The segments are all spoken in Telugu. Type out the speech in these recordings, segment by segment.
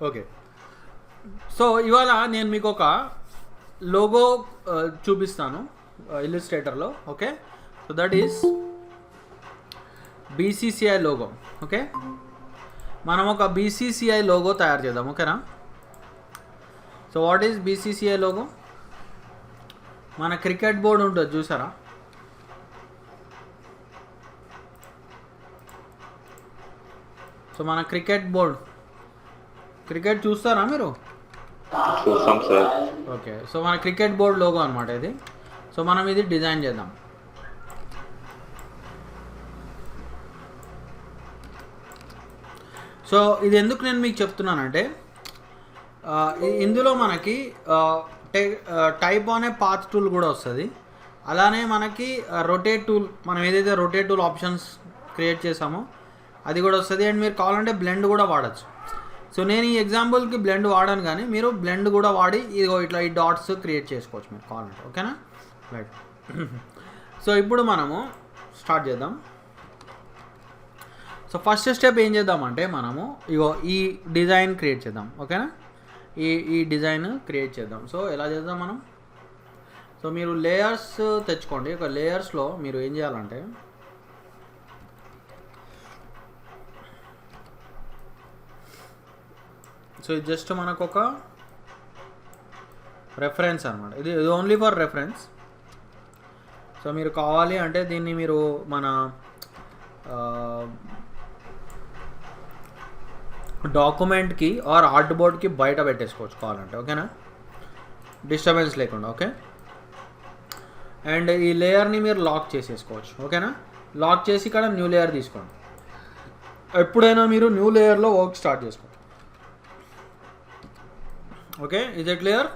ఓకే, సో ఇవాళ నేను మీకు ఒక లోగో చూపిస్తాను ఇల్లుస్ట్రేటర్లో. Okay, so that is BCCI logo. Okay, మనం ఒక బీసీసీఐ లోగో తయారు చేద్దాం. ఓకేనా? So what is BCCI logo? మన క్రికెట్ బోర్డు ఉంటుంది చూసారా? సో మన క్రికెట్ బోర్డ్, క్రికెట్ చూస్తారా మీరు? చూస్తాం సార్. ఓకే, సో మన క్రికెట్ బోర్డ్ లోగో అనమాట ఇది. సో మనం ఇది డిజైన్ చేద్దాం. సో ఇది ఎందుకు నేను మీకు చెప్తున్నానంటే ఇందులో మనకి టైప్ అనే పాత్ టూల్ కూడా వస్తుంది. అలానే మనకి రొటేట్ టూల్, మనం ఏదైతే రొటేట్ టూల్ ఆప్షన్స్ క్రియేట్ చేసామో అది కూడా వస్తుంది. అండ్ మీరు కావాలంటే బ్లెండ్ కూడా వాడచ్చు. సో నేను ఈ ఎగ్జాంపుల్కి బ్లెండ్ వాడాను, కానీ మీరు బ్లెండ్ కూడా వాడి ఇదిగో ఇట్లా ఈ డాట్స్ క్రియేట్ చేసుకోవచ్చు మీరు కావాలంటే. ఓకేనా? రైట్. సో ఇప్పుడు మనము స్టార్ట్ చేద్దాం. సో ఫస్ట్ స్టెప్ ఏం చేద్దామంటే మనము ఇగో ఈ డిజైన్ క్రియేట్ చేద్దాం. ఓకేనా? ఈ డిజైన్ క్రియేట్ చేద్దాం. సో ఎలా చేద్దాం మనం? సో మీరు లేయర్స్ తెచ్చుకోండి. ఒక లేయర్స్లో మీరు ఏం చేయాలంటే సో ఇది జస్ట్ మనకు ఒక రెఫరెన్స్ అనమాట. ఇది ఓన్లీ ఫర్ రెఫరెన్స్. సో మీరు కావాలి అంటే దీన్ని మీరు మన డాక్యుమెంట్కి ఆర్ ఆర్ట్ బోర్డ్కి బయట పెట్టేసుకోవచ్చు కావాలంటే. ఓకేనా? డిస్టర్బెన్స్ లేకుండా. ఓకే, అండ్ ఈ లేయర్ని మీరు లాక్ చేసేసుకోవచ్చు. ఓకేనా? లాక్ చేసి ఇక్కడ న్యూ లేయర్ తీసుకోండి. ఎప్పుడైనా మీరు న్యూ లేయర్లో వర్క్ స్టార్ట్ చేసుకోండి. Okay, is it clear?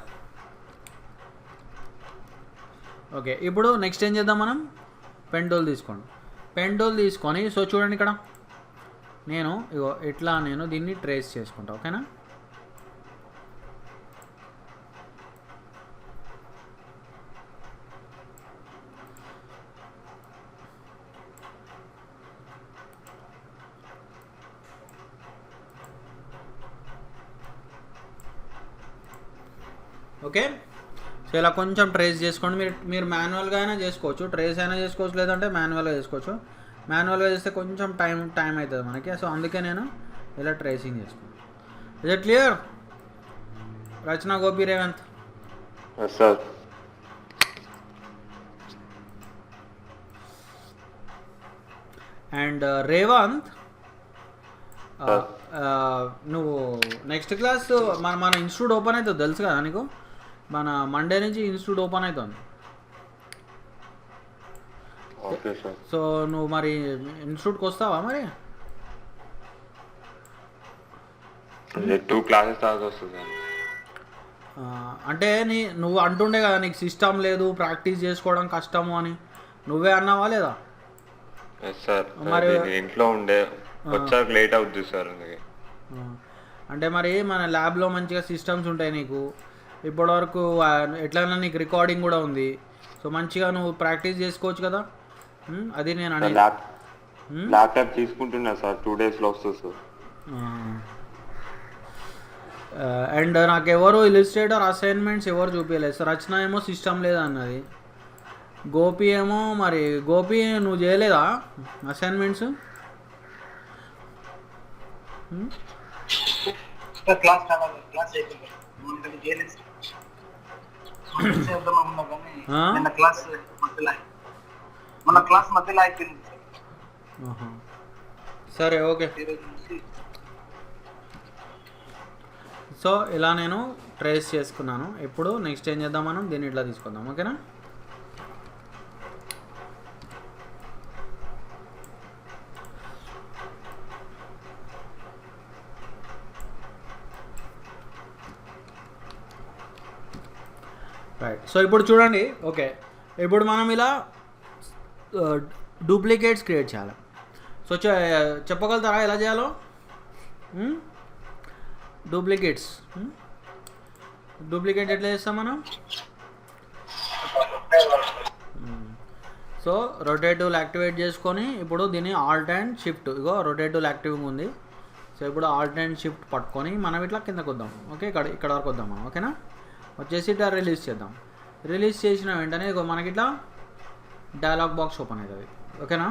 Okay, ఇప్పుడు నెక్స్ట్ ఏం చేద్దాం మనం? పెన్ టూల్ తీసుకోండి. పెన్ టూల్ తీసుకొని సో చూడండి ఇక్కడ నేను ఇగో ఇట్లా నేను దీన్ని ట్రేస్ చేసుకుంటా. ఓకేనా? ఓకే, సో ఇలా కొంచెం ట్రేస్ చేసుకోండి. మీరు మాన్యువల్గా అయినా చేసుకోవచ్చు, ట్రేస్ అయినా చేసుకోవచ్చు, లేదంటే మాన్యువల్గా చేసుకోవచ్చు. మాన్యువల్గా చేస్తే కొంచెం టైం అవుతుంది మనకి. సో అందుకే నేను ఇలా ట్రేసింగ్ చేసుకున్నాను. Is it clear? Rachana, Gopi, Revanth. Sir. And Revanth, నువ్వు నెక్స్ట్ క్లాస్ మన ఇన్స్టిట్యూట్ ఓపెన్ అవుతుంది తెలుసు కదా నీకు? మన మండే నుంచి ఇన్స్టిట్యూట్ ఓపెన్ అవుతుంది. సో నువ్వు మరి ఇన్స్టిట్యూట్కి వస్తావా మరి? 2 క్లాసెస్ దాకా వస్తుంది. అంటే నువ్వు అంటుండే కదా నీకు సిస్టమ్ లేదు, ప్రాక్టీస్ చేసుకోవడం కష్టము అని. నువ్వే అన్నావా లేదా? సార్ మరి ఇంట్లో ఉండే వచ్చాక లేట్ అవుతుంది సార్. అందుకే అంటే మరి మన ల్యాబ్లో మంచిగా సిస్టమ్స్ ఉంటాయి నీకు. ఇప్పటివరకు ఎట్లయినా నీకు రికార్డింగ్ కూడా ఉంది. సో మంచిగా నువ్వు ప్రాక్టీస్ చేసుకోవచ్చు కదా. అది నేను అనేది. ల్యాప్టాప్ తీసుకుంటున్నా సార్, 2 డేస్లో వస్తుంది సార్. అండ్ నాకు ఎవరు ఇల్లుస్ట్రేటర్ అసైన్మెంట్స్ ఎవరు చూపించలేదు సార్. రచన ఏమో సిస్టమ్ లేదా అన్నది. గోపి ఏమో మరి గోపి నువ్వు చేయలేదా అసైన్మెంట్స్? సరే, ఓకే. సో ఇలా నేను ట్రేస్ చేసుకున్నాను. ఇప్పుడు నెక్స్ట్ ఏం చేద్దాం మనం? దీన్ని ఇట్లా తీసుకుందాం. ఓకేనా? రైట్. సో ఇప్పుడు చూడండి. ఓకే, ఇప్పుడు మనం ఇలా డూప్లికేట్స్ క్రియేట్ చేయాలి. సో చెప్పగలుగుతారా ఎలా చేయాలో? డూప్లికేట్ ఎట్లా చేస్తాం మనం? సో రొటేట్ టూల్ యాక్టివేట్ చేసుకొని ఇప్పుడు దీన్ని Alt and shift, ego rotate tool యాక్టివ్గా ఉంది. సో ఇప్పుడు ఆల్ట్ అండ్ షిఫ్ట్ పట్టుకొని మనం ఇట్లా కిందకు వద్దాం. ఓకే, ఇక్కడ వరకు వద్దాం మనం. ఓకేనా, వచ్చేసి ఇట్లా రిలీజ్ చేద్దాం. రిలీజ్ చేసిన వెంటనే ఇగో మనకి ఇట్లా డైలాగ్ బాక్స్ ఓపెన్ అవుతుంది. ఓకేనా,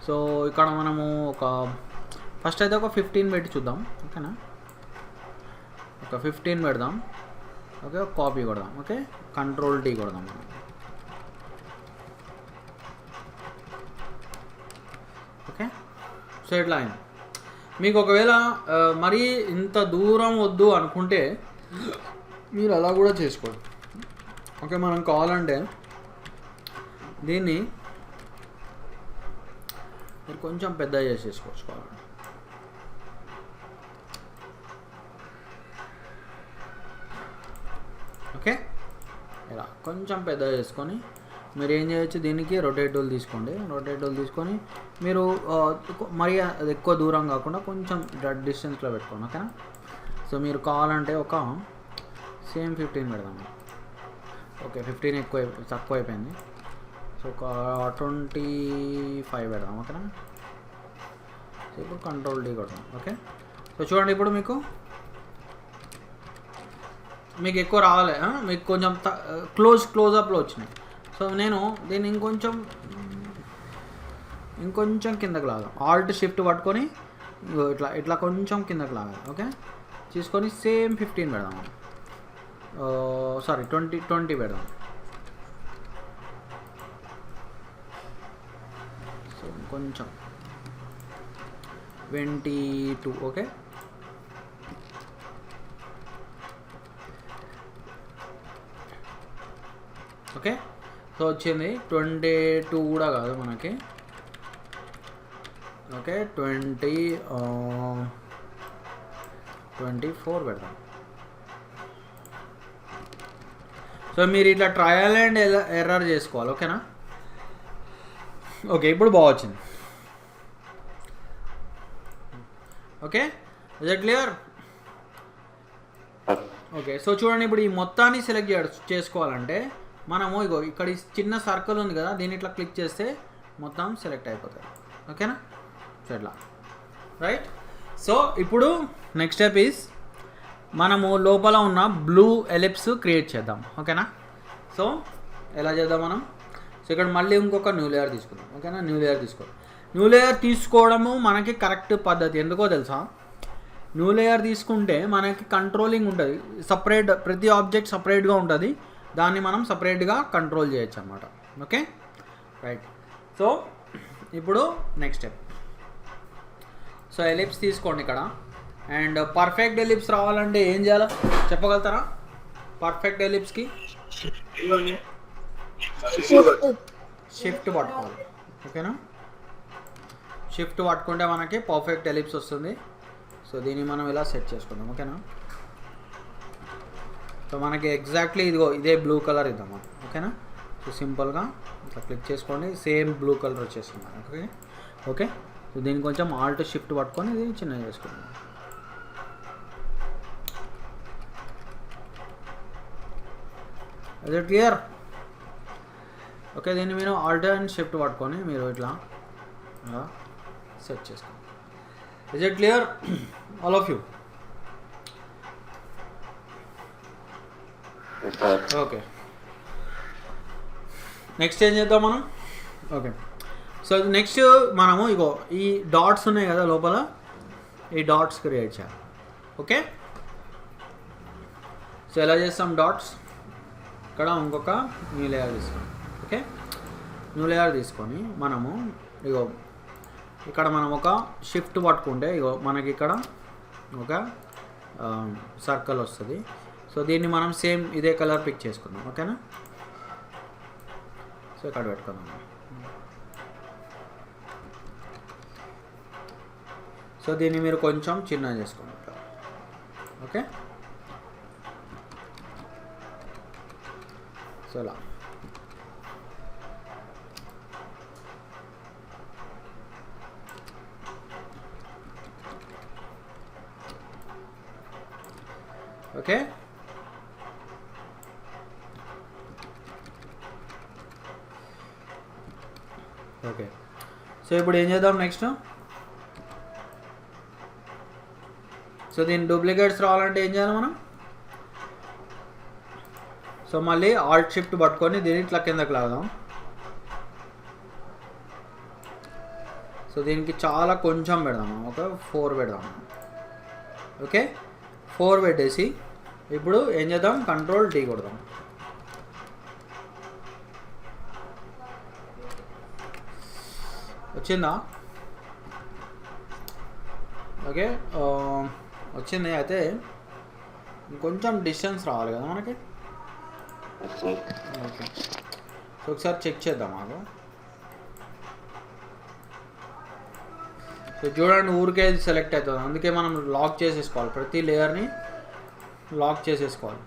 సో ఇక్కడ మనము ఫస్ట్ అయితే ఒక 15 పెట్టి చూద్దాం. ఓకేనా, ఒక 15 పెడదాం. ఓకే, కాపీ కొడదాం. ఓకే, కంట్రోల్ టీ కొడదాం మనం. ఓకే, సో ఇట్లా అయింది. మీకు ఒకవేళ మరీ ఇంత దూరం వద్దు అనుకుంటే మీరు అలా కూడా చేసుకోండి. ఓకే, మనం కావాలంటే దీన్ని మీరు కొంచెం పెద్ద చేసేసుకోవచ్చు కావాలంటే. ఓకే, ఇలా కొంచెం పెద్ద చేసుకొని మీరు ఏం చేయొచ్చు, దీనికి రొటేట్ టూల్ తీసుకోండి. రొటేట్ టూల్ తీసుకొని మీరు మరీ ఎక్కువ దూరం కాకుండా కొంచెం డిస్టెన్స్లో పెట్టుకోండి. ఓకేనా, సో మీరు కావాలంటే ఒక సేమ్ 15 పెడదాం. ఓకే, 15 తక్కువ అయిపోయింది. సో ఒక 25 పెడదాం. ఓకేనా, సో ఇప్పుడు కంట్రోల్ డి కొడదాం. ఓకే, సో చూడండి ఇప్పుడు మీకు ఎక్కువ రావాలి, మీకు కొంచెం క్లోజప్లో వచ్చినాయి. సో నేను దీన్ని ఇంకొంచెం కిందకి లాగా ఆల్ట్ షిఫ్ట్ పట్టుకొని ఇట్లా కొంచెం కిందకి లాగా. ఓకే, తీసుకొని సేమ్ 15 పెడదాం. సారీ 20 పెడదాం. సో కొంచెం 22. ఓకే, ఓకే, సో వచ్చింది 22 కూడా కాదు మనకి. ఓకే, 24 పెడతాం. సో మీరు ఇట్లా ట్రయల్ అండ్ ఎర్రర్ చేసుకోవాలి. ఓకేనా, ఓకే, ఇప్పుడు బాగా వచ్చింది. Okay, is it clear? Okay, so చూడండి ఇప్పుడు ఈ మొత్తాన్ని సెలెక్ట్ చేసుకోవాలంటే మనము ఇగో ఇక్కడ ఈ చిన్న సర్కిల్ ఉంది కదా, దీన్ని ఇట్లా క్లిక్ చేస్తే మొత్తం సెలెక్ట్ అయిపోతుంది. ఓకేనా, సో ఇట్లా రైట్. సో ఇప్పుడు నెక్స్ట్ స్టెప్ ఈజ్ మనము లోపల ఉన్న బ్లూ ఎలిప్స్ క్రియేట్ చేద్దాం. ఓకేనా, సో ఎలా చేద్దాం మనం? సో ఇక్కడ మళ్ళీ ఇంకొక న్యూ లేయర్ తీసుకుందాం. ఓకేనా, న్యూ లేయర్ తీసుకోవడము మనకి కరెక్ట్ పద్ధతి. ఎందుకో తెలుసా, న్యూ లేయర్ తీసుకుంటే మనకి కంట్రోలింగ్ ఉంటుంది. సపరేట్ ప్రతి ఆబ్జెక్ట్ సపరేట్గా ఉంటుంది, దాన్ని మనం సపరేట్గా కంట్రోల్ చేయొచ్చు అన్నమాట. Okay right. సో ఇప్పుడు నెక్స్ట్ స్టెప్, సో ఎలిప్స్ తీసుకోండి ఇక్కడ. అండ్ పర్ఫెక్ట్ ఎలిప్స్ రావాలంటే ఏం చేయాలో చెప్పగలుగుతారా? పర్ఫెక్ట్ ఎలిప్స్కి షిఫ్ట్ పట్టుకోవాలి. ఓకేనా, షిఫ్ట్ పట్టుకుంటే మనకి పర్ఫెక్ట్ ఎలిప్స్ వస్తుంది. సో దీన్ని మనం ఇలా సెట్ చేసుకుందాం. ఓకేనా, సో మనకి ఎగ్జాక్ట్లీ ఇదే బ్లూ కలర్ ఇద్దాం మనం. ఓకేనా, సో సింపుల్గా ఇట్లా క్లిక్ చేసుకోండి, సేమ్ బ్లూ కలర్ వచ్చేస్తుంది. ఓకే ఓకే, సో దీన్ని కొంచెం ఆల్ట్ షిఫ్ట్ పట్టుకొని ఇది చిన్నగా చేసుకుందాం. అది క్లియర్? ఓకే, దీన్ని మీరు ఆల్ట్ అండ్ షిఫ్ట్ పట్టుకొని మీరు ఇట్లా సెట్ చేసుకోండి. Is it clear all of you? Okay, next ఏం చేద్దాం మనం? ఓకే, సో నెక్స్ట్ మనము ఇగో ఈ డాట్స్ ఉన్నాయి కదా లోపల, ఈ డాట్స్ క్రియేట్ చేయాలి. ఓకే, సో ఎలా చేస్తాం డాట్స్? ఇక్కడ ఇంకొక న్యూ లేయర్ తీసుకోండి. ఓకే, న్యూ లేయర్ తీసుకొని మనము ఇగో ఇక్కడ మనం ఒక షిఫ్ట్ పట్టుకుంటే ఇగో మనకి ఇక్కడ ఒక సర్కిల్ వస్తుంది. సో దీన్ని మనం సేమ్ ఇదే కలర్ పిక్ చేసుకుందాం. ఓకేనా, సో ఇక్కడ పెట్టుకుందాం. సో దీన్ని మీరు కొంచెం చిన్నగా చేసుకోండి. ఓకే, సో ఇలా ఓకే. ఓకే, సో ఇప్పుడు ఏం చేద్దాం నెక్స్ట్? సో దీని డూప్లికేట్స్ రావాలంటే ఏం చేయాలి మనం? సో మళ్ళీ ఆల్ట్ షిఫ్ట్ పట్టుకొని దీన్ని ఇట్లా కిందకి లాగదాం. సో దీనికి చాలా కొంచెం పెడదాం, ఒక 4 పెడదాం. ఓకే, 4 పెట్టేసి ఇప్పుడు ఏం చేద్దాం, కంట్రోల్ టీ కొడదాం. వచ్చిందా? ఓకే, వచ్చింది. అయితే ఇంకొంచెం డిస్టెన్స్ రావాలి కదా మనకి. ఓకే, సో ఒకసారి చెక్ చేద్దాం మాకు. సో చూడండి, ఊరికే సెలెక్ట్ అవుతుంది. అందుకే మనం లాక్ చేసేసుకోవాలి, ప్రతి లేయర్ని లాక్ చేసేసుకోవాలి.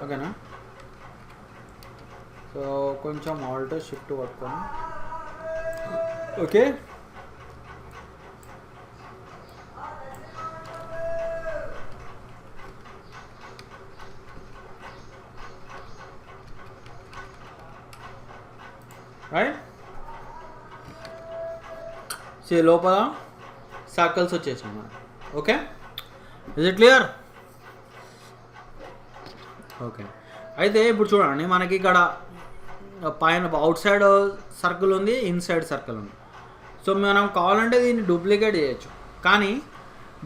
ఓకేనా? సో కొంచెం ఆల్ట్ షిఫ్ట్ పట్టుకొని ఓకే. రైట్, సో లోపల సర్కిల్స్ వచ్చేసాయి మనకి. Okay, is it clear? Okay, అయితే ఇప్పుడు చూడండి, మనకి ఇక్కడ పైన అవుట్ సైడ్ సర్కిల్ ఉంది, ఇన్సైడ్ సర్కిల్ ఉంది. సో మనం కావాలంటే దీన్ని డూప్లికేట్ చేయొచ్చు. కానీ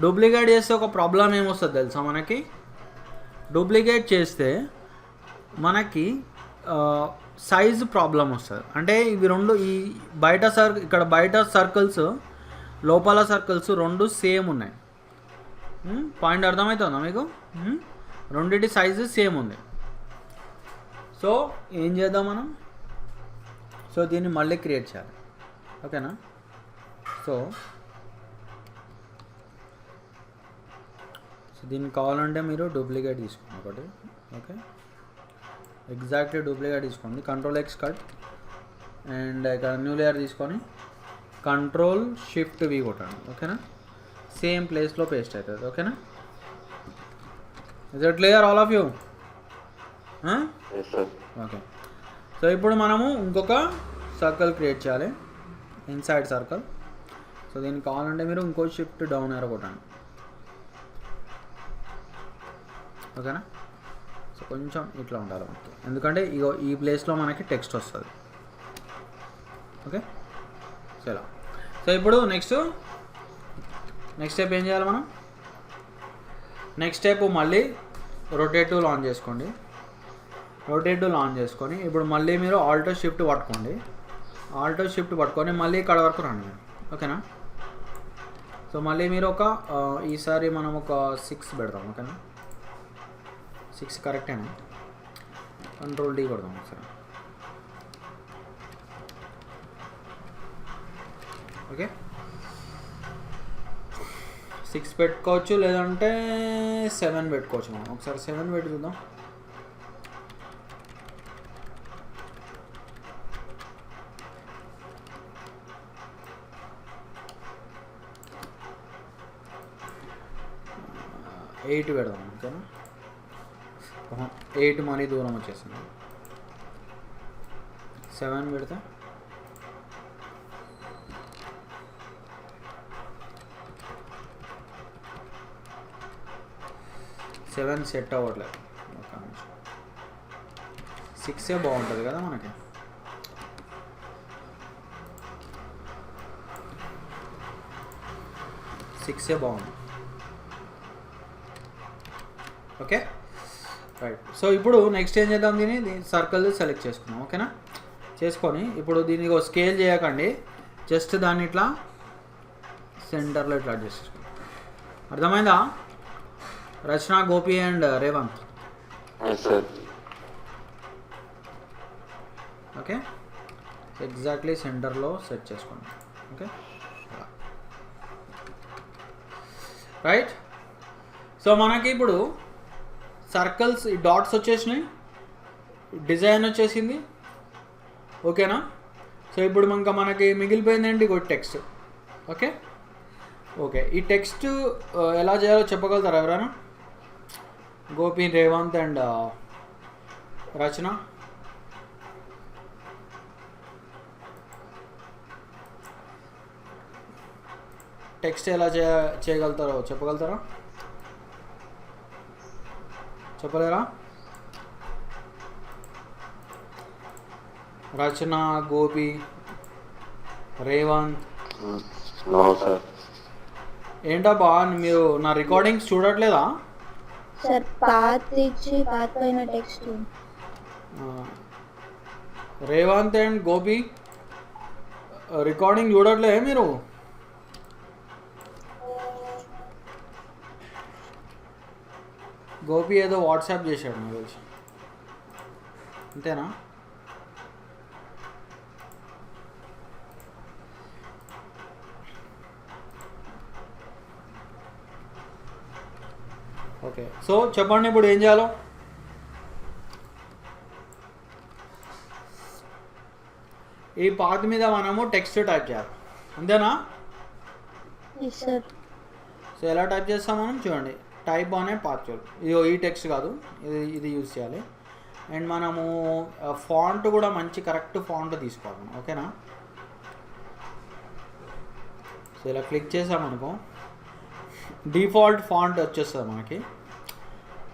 డూప్లికేట్ చేస్తే ఒక ప్రాబ్లం ఏమొస్తుంది తెలుసా మనకి? డూప్లికేట్ చేస్తే మనకి సైజ్ ప్రాబ్లం వస్తుంది. అంటే ఇవి రెండు, ఈ బయట ఇక్కడ బయట సర్కిల్స్, లోపల సర్కిల్స్ రెండు సేమ్ ఉన్నాయి. పాయింట్ అర్థమవుతుందా మీకు? రెండింటి సైజు సేమ్ ఉంది. సో ఏం చేద్దాం మనం? సో దీన్ని మళ్ళీ క్రియేట్ చేయాలి. ఓకేనా? సో దీన్ని కావాలంటే మీరు డూప్లికేట్ తీసుకోండి ఒకటి. ఓకే, ఎగ్జాక్ట్లీ డూప్లికేట్ తీసుకోండి. కంట్రోల్ X కట్ అండ్ ఇక్కడ న్యూ లేయర్ తీసుకొని కంట్రోల్ షిఫ్ట్ V కొట్టండి. ఓకేనా? సేమ్ ప్లేస్లో పేస్ట్ అవుతుంది. ఓకేనా? Is it clear all of you? Okay, so ఇప్పుడు మనము ఇంకొక సర్కిల్ క్రియేట్ చేయాలి, ఇన్సైడ్ సర్కిల్. సో దీనికి కావాలంటే మీరు ఇంకో షిఫ్ట్ డౌన్ ఏరో కొట్టండి. ఓకేనా? సో కొంచెం ఇట్లా ఉండాలి మనకి, ఎందుకంటే ఇగో ఈ ప్లేస్లో మనకి టెక్స్ట్ వస్తుంది. ఓకే, సో ఇలా. సో ఇప్పుడు నెక్స్ట్ స్టెప్ ఏం చేయాలి మనం? నెక్స్ట్ స్టెప్ మళ్ళీ రొటేట్ టూల్ ఆన్ చేసుకోండి. రొటేట్ టూల్ ఆన్ చేసుకొని ఇప్పుడు మళ్ళీ మీరు ఆల్టో షిఫ్ట్ పట్టుకోండి. ఆల్టో షిఫ్ట్ పట్టుకొని మళ్ళీ ఇక్కడ వరకు రండి. ఓకేనా? సో మళ్ళీ మీరు ఒక ఈసారి మనం ఒక 6 పెడదాం. ఓకేనా? 6 కరెక్టేనా? కంట్రోల్ D కొడదాం ఒకసారి. ఓకే, 6 పెట్టుకోవచ్చు, లేదంటే 7 పెట్టుకోవచ్చు. మనం ఒకసారి 7 పెట్టి చూద్దాం. ఎయిట్ పెడదాం. ఓకేనా? 8 మనీ దూరం వచ్చేసింది. 7 పెడితే 7 సెట్ అవ్వట్లేదు. ఒక నిమిషం, 6 బాగుంటుంది కదా మనకి. సిక్సే బాగుంది. Okay, right. సో ఇప్పుడు నెక్స్ట్ ఏం చేద్దాం, దీన్ని సర్కిల్ సెలెక్ట్ చేసుకున్నాం. ఓకేనా? చేసుకొని ఇప్పుడు దీన్ని స్కేల్ చేయకండి, జస్ట్ దాన్ని ఇట్లా సెంటర్లో ఇట్లా అడ్జస్ట్ చేసుకోండి. అర్థమైందా Rachana, Gopi and Revanth? Okay, exactly సెంటర్లో సెట్ చేసుకోండి. Okay, right. సో మనకి ఇప్పుడు సర్కిల్స్, ఈ డాట్స్ వచ్చేసినాయి, డిజైన్ వచ్చేసింది. ఓకేనా? సో ఇప్పుడు ఇంకా మనకి మిగిలిపోయింది ఏంటి, టెక్స్ట్. ఓకే, ఓకే, ఈ టెక్స్ట్ ఎలా చేయాలో చెప్పగలుగుతారా ఎవరైనా? గోపి, రేవంత్ అండ్ రచన. టెక్స్ట్ ఎలా చేయగలుగుతారో చెప్పగలుగుతారా? చెప్పలేరా? రచన, గోపి, రేవంత్. No sir. ఏంటబ్బా మీరు నా రికార్డింగ్స్ చూడట్లేదా? సార్ పాత్ ఇచ్చి పాత్ పైన text. Revanth and Gopi recording చూడట్లే మీరు? గోపి ఏదో వాట్సాప్ చేశాడు నాకు తెలిసి, అంతేనా? ఓకే, సో చెప్పండి ఇప్పుడు ఏం చేయాలో. ఈ పాత్ మీద మనము టెక్స్ట్ టైప్ చేయాలి, అంతేనా? సార్ సో ఎలా టైప్ చేస్తాం మనం చూడండి. టైప్ అనే పాత్ చూడు, ఇది ఈ టెక్స్ట్ కాదు, ఇది యూజ్ చేయాలి. అండ్ మనము ఫాంట్ కూడా మంచి కరెక్ట్ ఫాంట్ తీసుకోవాలి, ఓకేనా? సో ఇలా క్లిక్ చేసామనుకో డిఫాల్ట్ ఫాంట్ వచ్చేస్తుంది మనకి.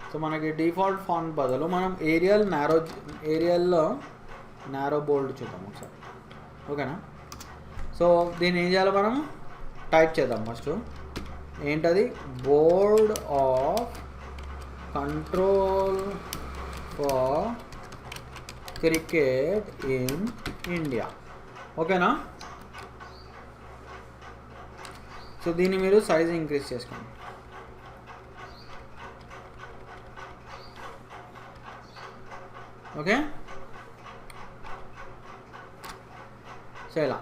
సో మనకి డిఫాల్ట్ ఫాంట్ బదులు మనం ఏరియల్లో నారో బోల్డ్ చూద్దాం ఒకసారి, ఓకేనా? సో దీన్ని ఏం చేయాలి, మనం టైప్ చేద్దాం ఫస్ట్. ఏంటది? Board of control for cricket in India, ఓకేనా? సో దీన్ని మీరు సైజ్ ఇంక్రీజ్ చేసుకోండి. ఓకే, సో ఇలా.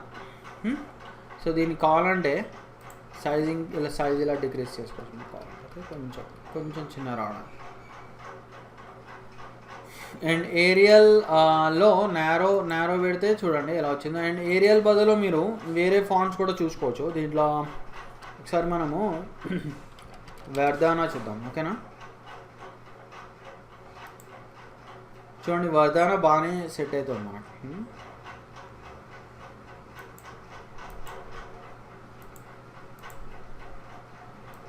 సో దీనికి కావాలంటే సైజ్ ఇలా డిక్రీజ్ చేసుకోవచ్చు కావాలంటే, కొంచెం చిన్న రావడానికి. అండ్ ఏరియల్లో నారో పెడితే చూడండి ఎలా వచ్చిందో. అండ్ ఏరియల్ బదులు మీరు వేరే ఫాంట్స్ కూడా చూసుకోవచ్చు. దీంట్లో ఒకసారి మనము వర్ధానా చూద్దాం, ఓకేనా? చూడండి వర్ధానా బాగానే సెట్ అవుతుంది మనకి.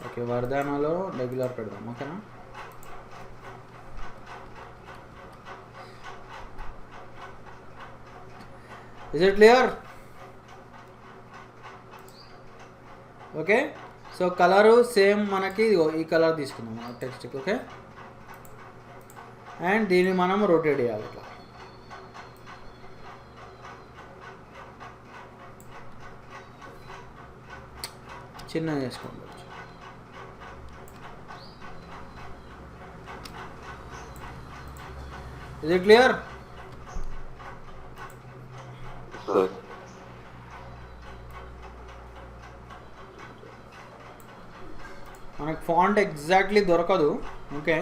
ఓకే, వర్ధానాలో రెగ్యులర్ పెడదాం, ఓకేనా? Is it clear? Okay, so colour same మనకి ఈ కలర్ తీసుకుందాం మన టెక్స్ట్కి, ఓకే? అండ్ దీన్ని మనం రొటేట్ చేయాలి ఇట్లా. చిన్నగా చేసుకోండి. Is it clear? సార్ మనకు ఫాంట్ ఎగ్జాక్ట్లీ దొరకదు, ఓకే?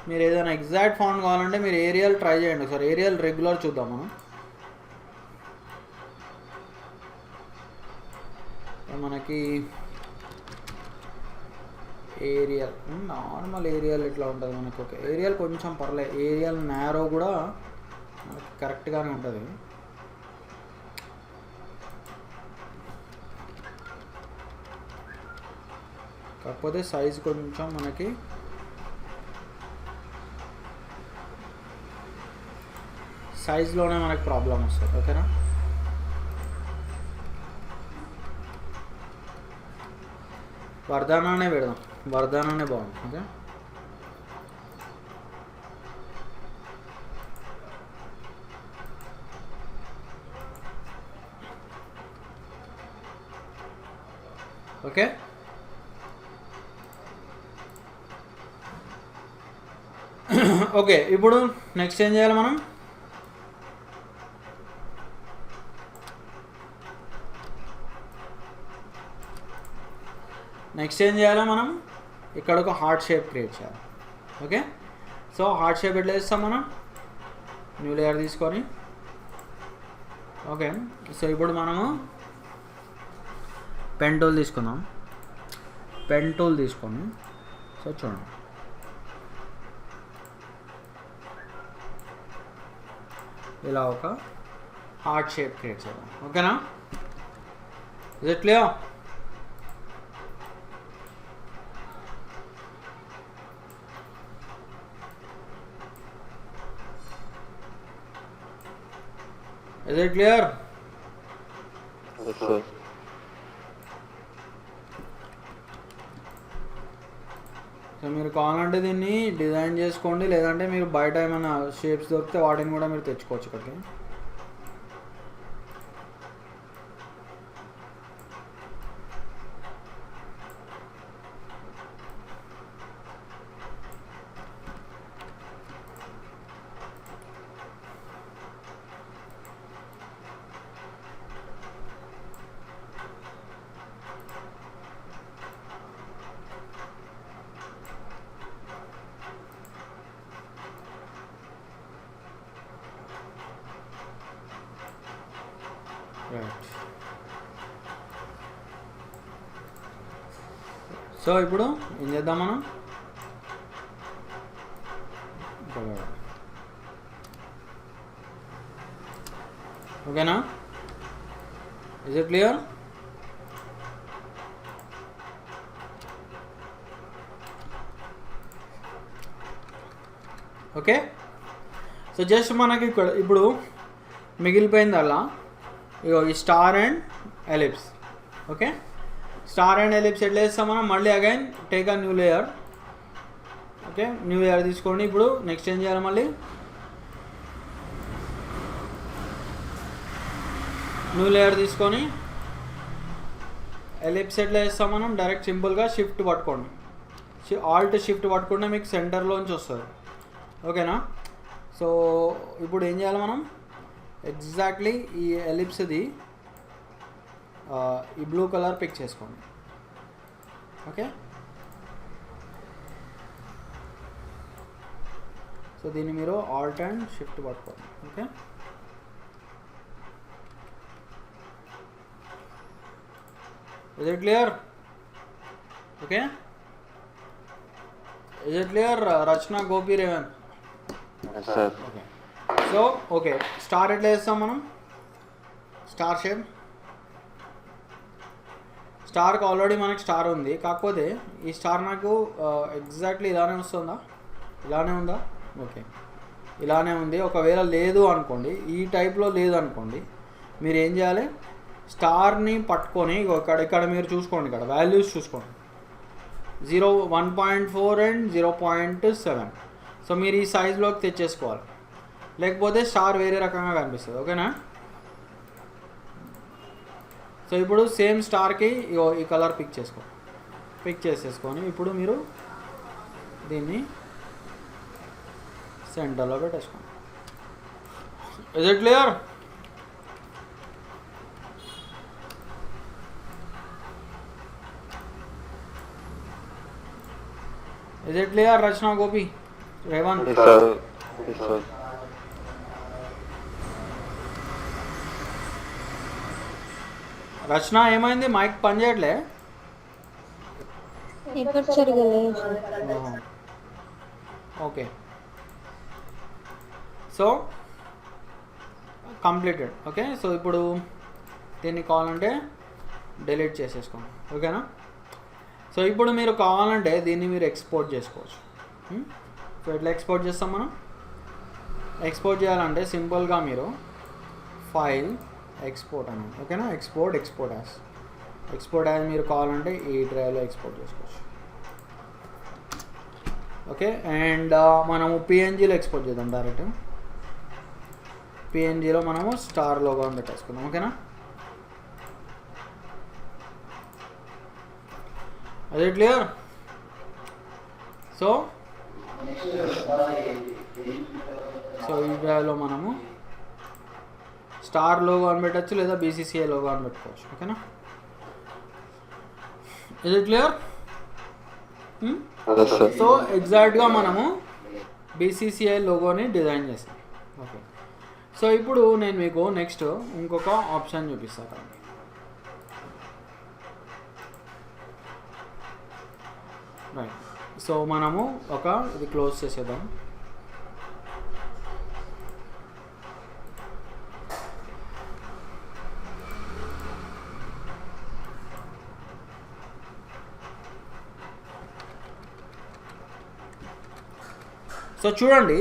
మీరు ఏదైనా ఎగ్జాక్ట్ ఫాంట్ కావాలంటే మీరు ఏరియల్ ట్రై చేయండి ఒకసారి. ఏరియల్ రెగ్యులర్ చూద్దాం మనం. మనకి ఏరియల్ నార్మల్ ఏరియల్ ఇట్లా ఉంటుంది మనకు, ఓకే? ఏరియల్ కొంచెం పర్లేదు, ఏరియల్ నారో కూడా మనకి కరెక్ట్గానే ఉంటుంది. కాకపోతే సైజ్ కొంచెం మనకి సైజ్లోనే మనకి ప్రాబ్లం వస్తుంది, ఓకేనా? వర్ధానానే పెడదాం, వర్ధానానే బాగుంది, ఓకే? Okay, okay. ఇప్పుడు నెక్స్ట్ ఏం చేయాలి మనం? ఇక్కడ ఒక హార్ట్ షేప్ క్రియేట్ చేయాలి, ఓకే? సో హార్ట్ షేప్ ఎట్లా చేస్తాం మనం? న్యూ లేయర్ తీసుకొని, ఓకే? సో ఇప్పుడు మనము పెన్ టూల్ తీసుకుందాం. పెన్ టూల్ తీసుకొని సో చూడండి ఇలా ఒక హార్ట్ షేప్ క్రియేట్ చేద్దాం. ఓకేనా? Is it clear? Is it clear? Yes, sir. So మీరు కావాలంటే దీన్ని డిజైన్ చేసుకోండి, లేదంటే మీరు బయట ఏమైనా షేప్స్ దొరికితే వాటిని కూడా మీరు తెచ్చుకోవచ్చు ఇక్కడికి. రైట్. సో ఇప్పుడు ఏం చేద్దాం మనం? ఓకేనా? Is it clear? Okay. So just మనకి ఇక్కడ ఇప్పుడు మిగిలిపోయిందల్లా ఇగో ఈ star and ellipse. Okay, star and ellipse ఎట్లా చేస్తాం మనం? మళ్ళీ again take a new layer. Okay, new layer తీసుకోండి. ఇప్పుడు నెక్స్ట్ ఏం చేయాలి? మళ్ళీ న్యూ లేయర్ తీసుకొని ఎలిప్స్ ఎట్లా చేస్తాం మనం? డైరెక్ట్ సింపుల్గా షిఫ్ట్ పట్టుకోండి, ఆల్ట్ షిఫ్ట్ పట్టుకుంటే మీకు సెంటర్లోంచి వస్తుంది. ఓకేనా? సో ఇప్పుడు ఏం చేయాలి మనం? ఎగ్జాక్ట్లీ ఈ ఎలిప్స్ది ఈ బ్లూ కలర్ పిక్ చేసుకోండి. ఓకే, సో దీన్ని మీరు ఆల్ట్ అండ్ షిఫ్ట్ పట్టుకోండి. Okay, is it clear? Okay, is it clear? Rachana, Gopi, Revan. Yes, sir. Okay. So okay, star ఎట్లా చేస్తాం మనం? Star shape. స్టార్కి ఆల్రెడీ మనకి స్టార్ ఉంది, కాకపోతే ఈ స్టార్ నాకు ఎగ్జాక్ట్లీ ఇలానే వస్తుందా? ఇలానే ఉందా? ఓకే, ఇలానే ఉంది. ఒకవేళ లేదు అనుకోండి, ఈ టైప్లో లేదు అనుకోండి, మీరు ఏం చేయాలి? స్టార్ని పట్టుకొని ఇక్కడ మీరు చూసుకోండి, ఇక్కడ వాల్యూస్ చూసుకోండి. 1.4 అండ్ 0.7. సో మీరు ఈ సైజ్లోకి తెచ్చేసుకోవాలి, లేకపోతే స్టార్ వేరే రకంగా కనిపిస్తుంది. ఓకేనా? సో ఇప్పుడు సేమ్ స్టార్కి ఈ కలర్ పిక్ చేసేసుకొని ఇప్పుడు మీరు దీన్ని సెంటర్లో పెట్టేసుకోండి. Is it clear? Is it clear? Rachana, Gopi, Revan. Yes, sir. Yes, sir. రచన ఏమైంది? మైక్ పని చేయట్లే? ఎక్కడ సరిగా లేదు sir. Okay, so completed. Okay, so ఇప్పుడు దీన్ని కావాలంటే డిలీట్ చేసేసుకోండి. ఓకేనా? సో ఇప్పుడు మీరు కావాలంటే దీన్ని మీరు ఎక్స్పోర్ట్ చేసుకోవచ్చు. సో ఎట్లా ఎక్స్పోర్ట్ చేస్తాం మనం? ఎక్స్పోర్ట్ చేయాలంటే సింపుల్గా మీరు ఫైల్ ఎక్స్పోర్ట్ అనండి. ఓకేనా? ఎక్స్పోర్ట్ యాజ్ మీరు కావాలంటే ఈ డ్రైవ్లో ఎక్స్పోర్ట్ చేసుకోవచ్చు. ఓకే, అండ్ మనము పిఎన్జీలో ఎక్స్పోర్ట్ చేద్దాం. డైరెక్ట్ పిఎన్జీలో మనము స్టార్ లోగో అని పెట్టేసుకుందాం. ఓకేనా? అది క్లియర్? సో ఈ డ్రైవ్లో మనము స్టార్ లోగో అని పెట్టచ్చు, లేదా బీసీసీఐ లోగో అని పెట్టుకోవచ్చు. ఓకేనా? ఇది క్లియర్? సో ఎగ్జాక్ట్గా మనము బీసీసీఐ లోగోని డిజైన్ చేసాం. ఓకే, సో ఇప్పుడు నేను మీకు నెక్స్ట్ ఇంకొక ఆప్షన్ చూపిస్తాను. రైట్. సో మనము ఇది క్లోజ్ చేసేద్దాం. సో చూడండి,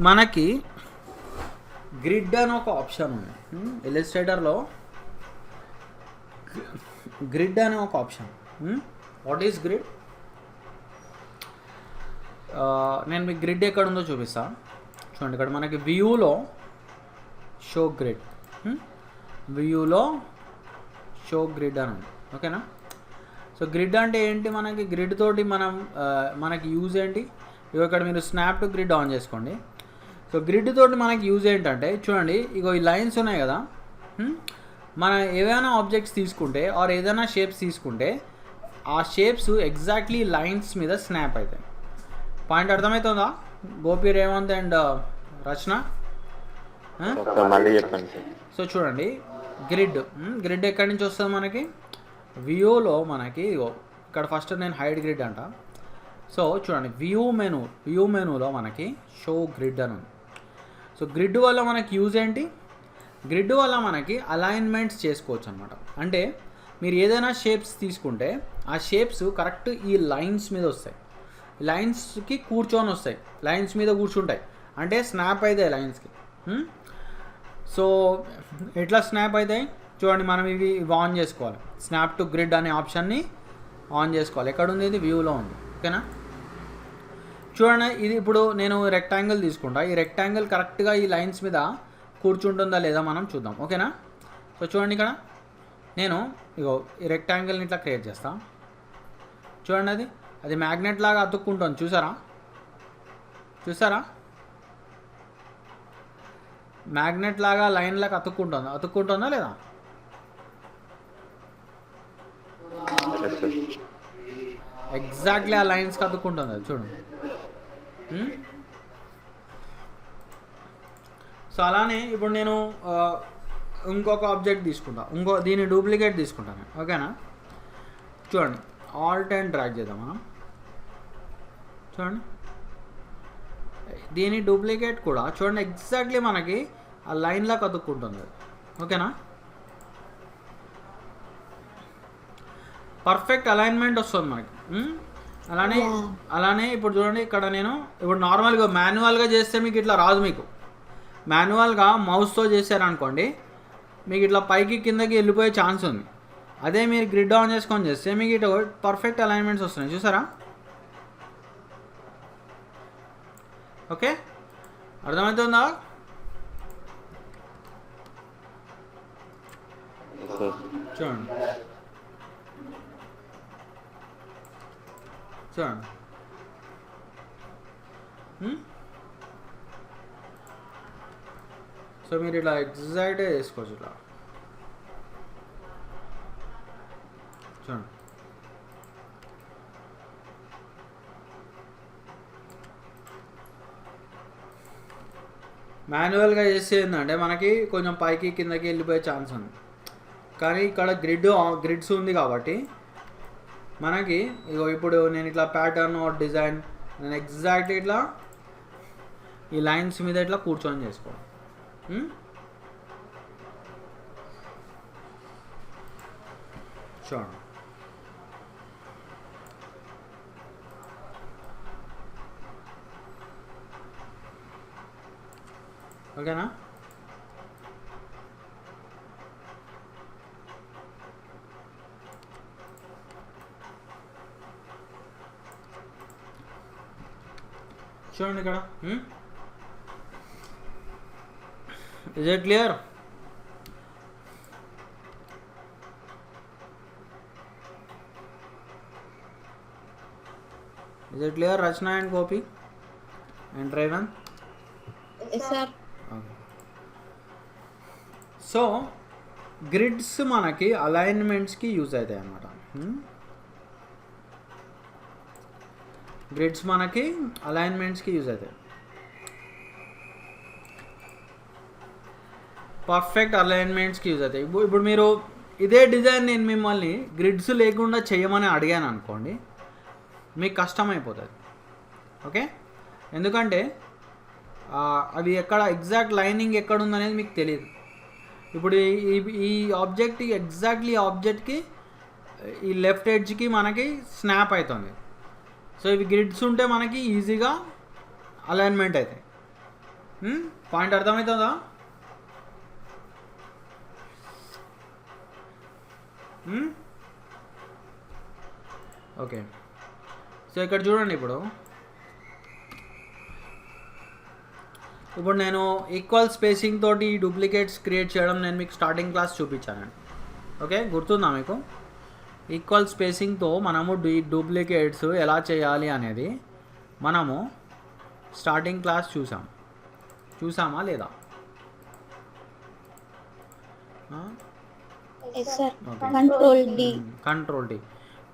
మనకి గ్రిడ్ అని ఒక ఆప్షన్ ఉంది ఇల్లస్ట్రేటర్లో. గ్రిడ్ అనే ఒక ఆప్షన్. What is grid? నేను మీకు గ్రిడ్ ఎక్కడ ఉందో చూపిస్తాను. చూడండి, ఇక్కడ మనకి వ్యూలో షో గ్రిడ్, వ్యూలో షో గ్రిడ్ అని ఉంది. ఓకేనా? సో గ్రిడ్ అంటే ఏంటి? మనకి గ్రిడ్ తోటి మనకి యూజ్ ఏంటి? ఇక్కడ మీరు స్నాప్ టు గ్రిడ్ ఆన్ చేసుకోండి. సో గ్రిడ్ తోటి మనకి యూజ్ ఏంటంటే, చూడండి, ఇగో ఈ లైన్స్ ఉన్నాయి కదా, మనం ఏవైనా ఆబ్జెక్ట్స్ తీసుకుంటే ఆర్ ఏదైనా షేప్స్ తీసుకుంటే ఆ షేప్స్ ఎగ్జాక్ట్లీ లైన్స్ మీద స్నాప్ అవుతాయి. పాయింట్ అర్థమవుతుందా గోపి, రేవంత్ అండ్ రచన? మళ్ళీ చెప్పండి. సో చూడండి, గ్రిడ్ ఎక్కడి నుంచి వస్తుంది మనకి? వ్యూలో మనకి ఇక్కడ ఫస్ట్ నేను హైడ్ గ్రిడ్ అంట. సో చూడండి, వ్యూ మెనూలో మనకి షో గ్రిడ్ అని ఉంది. సో గ్రిడ్ వల్ల మనకి యూజ్ ఏంటి? గ్రిడ్ వల్ల మనకి అలైన్మెంట్స్ చేసుకోవచ్చు అనమాట. అంటే మీరు ఏదైనా షేప్స్ తీసుకుంటే ఆ షేప్స్ కరెక్ట్ ఈ లైన్స్ మీద వస్తాయి, లైన్స్కి కూర్చొని వస్తాయి, లైన్స్ మీద కూర్చుంటాయి, అంటే స్నాప్ అవుతాయి లైన్స్కి. సో ఎట్లా స్నాప్ అవుతాయి చూడండి, మనం ఇవి ఆన్ చేసుకోవాలి. స్నాప్ టు గ్రిడ్ అనే ఆప్షన్ని ఆన్ చేసుకోవాలి. ఎక్కడ ఉంది? ఇది వ్యూలో ఉంది. ఓకేనా? చూడండి, ఇది ఇప్పుడు నేను రెక్టాంగిల్ తీసుకుంటా. ఈ రెక్టాంగిల్ కరెక్ట్గా ఈ లైన్స్ మీద కూర్చుంటుందా లేదా మనం చూద్దాం. ఓకేనా? సో చూడండి, ఇక్కడ నేను ఈ రెక్టాంగిల్ని ఇట్లా క్రియేట్ చేస్తా. చూడండి, అది మ్యాగ్నెట్ లాగా అతుక్కుంటుంది. చూసారా? మ్యాగ్నెట్ లాగా లైన్ లాగా అతుక్కుంటుందా లేదా? ఎగ్జాక్ట్లీ ఆ లైన్స్కి అతుక్కుంటుంది అది. చూడండి. సో అలానే ఇప్పుడు నేను ఇంకొక ఆబ్జెక్ట్ తీసుకుంటా, దీని డూప్లికేట్ తీసుకుంటాను. ఓకేనా? చూడండి, ఆల్ట్ అండ్ డ్రాగ్ చేద్దాం మనం. చూడండి, దీని డూప్లికేట్ కూడా చూడండి, ఎగ్జాక్ట్లీ మనకి ఆ లైన్లా కతుక్కుంటుంది అది. ఓకేనా? పర్ఫెక్ట్ అలైన్మెంట్ వస్తుంది మనకి. అలానే ఇప్పుడు చూడండి, ఇక్కడ నేను ఇప్పుడు నార్మల్గా మాన్యువల్గా చేస్తే మీకు ఇట్లా రాదు. మీకు మాన్యువల్గా మౌస్తో చేశారనుకోండి, మీకు ఇట్లా పైకి కిందకి వెళ్ళిపోయే ఛాన్స్ ఉంది. అదే మీరు గ్రిడ్ ఆన్ చేసుకొని చేస్తే మీకు ఇటు పర్ఫెక్ట్ అలైన్మెంట్స్ వస్తున్నాయి. చూసారా? ఓకే, అర్థమవుతుందా? చూడండి, సో మీరు ఇట్లా ఎగ్జాక్ట్గా చేసుకోవచ్చు. ఇట్లా చూడండి, మాన్యువల్గా చేస్తే ఏంటంటే మనకి కొంచెం పైకి కిందకి వెళ్ళిపోయే ఛాన్స్ ఉంది. కానీ ఇక్కడ గ్రిడ్స్ ఉంది కాబట్టి మనకి ఇప్పుడు నేను ఇట్లా ప్యాటర్న్ ఆర్ డిజైన్ నేను ఎగ్జాక్ట్లీ ఇట్లా ఈ లైన్స్ మీద ఇట్లా కూర్చొని చేసుకోవాలి. చూడండి, ఓకేనా? చూడండి ఇక్కడ. Is it clear? Is it clear, Rachna and Gopi and Rayvan? Yes, sir. Okay. So grids మనకి అలైన్మెంట్స్కి యూజ్ అవుతాయి అన్నమాట. గ్రిడ్స్ మనకి అలైన్మెంట్స్కి యూజ్ అవుతాయి. పర్ఫెక్ట్ అలైన్మెంట్స్కి యూజ్ అవుతాయి. ఇప్పుడు మీరు ఇదే డిజైన్ నేను మిమ్మల్ని గ్రిడ్స్ లేకుండా చేయమని అడిగాను అనుకోండి, మీకు కష్టం అయిపోతుంది. ఓకే, ఎందుకంటే అవి ఎక్కడ ఎగ్జాక్ట్ లైనింగ్ ఎక్కడ ఉందనేది మీకు తెలియదు. ఇప్పుడు ఈ ఆబ్జెక్ట్ ఎగ్జాక్ట్లీ ఆబ్జెక్ట్కి ఈ లెఫ్ట్ ఎడ్జ్కి మనకి స్నాప్ అవుతుంది. సో ఇవి గ్రిడ్స్ ఉంటే మనకి ఈజీగా అలైన్మెంట్ అవుతాయి. పాయింట్ అర్థమవుతుందా? ఓకే, సో ఇక్కడ చూడండి. ఇప్పుడు నేను ఈక్వల్ స్పేసింగ్ తోటి ఈ డూప్లికేట్స్ క్రియేట్ చేయడం నేను మీకు స్టార్టింగ్ క్లాస్ చూపించానండి. ఓకే, గుర్తుందా మీకు? ఈక్వల్ స్పేసింగ్తో మనము డూప్లికేట్స్ ఎలా చేయాలి అనేది మనము స్టార్టింగ్ క్లాస్ చూసామా లేదా? Control D.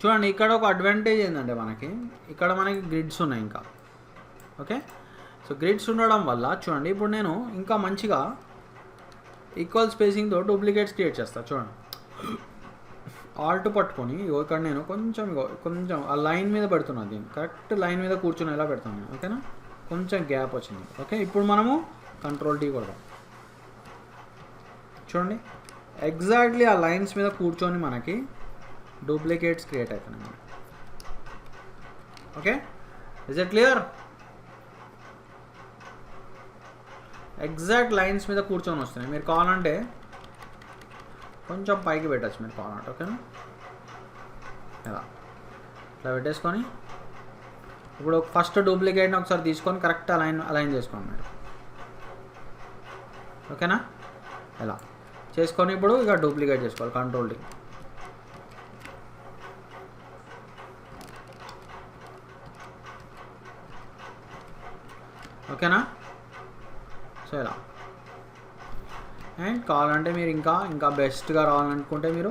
చూడండి, ఇక్కడ ఒక అడ్వాంటేజ్ ఏంటంటే ఇక్కడ మనకి గ్రిడ్స్ ఉన్నాయి ఇంకా. ఓకే, సో గ్రిడ్స్ ఉండడం వల్ల చూడండి, ఇప్పుడు నేను ఇంకా మంచిగా ఈక్వల్ స్పేసింగ్తో డూప్లికేట్స్ క్రియేట్ చేస్తాను. చూడండి, ఆల్ట్ పట్టుకొని ఇక్కడ నేను కొంచెం ఆ లైన్ మీద పెడుతున్నాను. దీన్ని కరెక్ట్ లైన్ మీద కూర్చొని ఎలా పెడతాను. ఓకేనా, కొంచెం గ్యాప్ వచ్చింది. ఓకే, ఇప్పుడు మనము కంట్రోల్ టీ కొడదాం. చూడండి, ఎగ్జాక్ట్లీ ఆ లైన్స్ మీద కూర్చొని మనకి డూప్లికేట్స్ క్రియేట్ అవుతున్నాయి. Okay, is it clear? Exact lines మీద కూర్చొని వస్తున్నాయి. మీరు కావాలంటే కొంచెం పైకి పెట్టచ్చు, మీరు కావాలంటే. ఓకేనా, ఇలా పెట్టేసుకొని ఇప్పుడు ఫస్ట్ డూప్లికేట్ని ఒకసారి తీసుకొని కరెక్ట్ అలైన్ చేసుకోండి మీరు. ఓకేనా, ఇలా చేసుకొని ఇప్పుడు ఇక డూప్లికేట్ చేసుకోవాలి. Control D. ఓకేనా, సో ఇలా. అండ్ కావాలంటే మీరు ఇంకా బెస్ట్గా రావాలనుకుంటే మీరు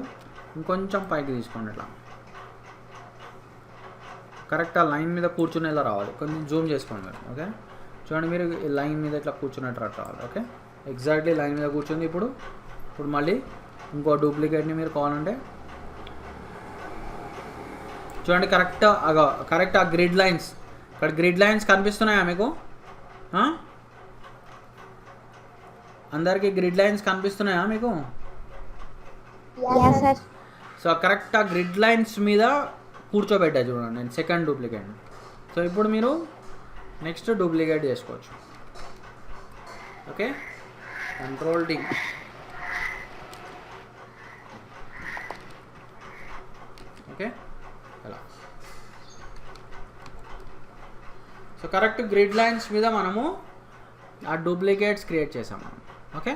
ఇంకొంచెం పైకి తీసుకోండి. ఇట్లా కరెక్ట్ ఆ లైన్ మీద కూర్చునేలా రావాలి. కొంచెం జూమ్ చేసుకోండి మీరు. ఓకే, చూడండి, మీరు లైన్ మీద ఇట్లా కూర్చున్నట్టు రావాలి. ఓకే, ఎగ్జాక్ట్లీ లైన్ మీద కూర్చుంది. ఇప్పుడు మళ్ళీ ఇంకో డూప్లికేట్ని మీరు కావాలంటే చూడండి, కరెక్ట్ ఆ గ్రిడ్ లైన్స్, ఇక్కడ గ్రిడ్ లైన్స్ కనిపిస్తున్నాయా మీకు? అందరికీ గ్రిడ్ లైన్స్ కనిపిస్తున్నాయా మీకు? సో కరెక్ట్ ఆ గ్రిడ్ లైన్స్ మీద కూర్చోబెట్టా చూడండి నేను సెకండ్ డూప్లికేట్. సో ఇప్పుడు మీరు నెక్స్ట్ డూప్లికేట్ చేసుకోవచ్చు. Okay, control D. ఓకే, అలా. సో కరెక్ట్ గ్రిడ్ లైన్స్ మీద మనము ఆ డూప్లికేట్స్ క్రియేట్ చేసాము. ఓకే,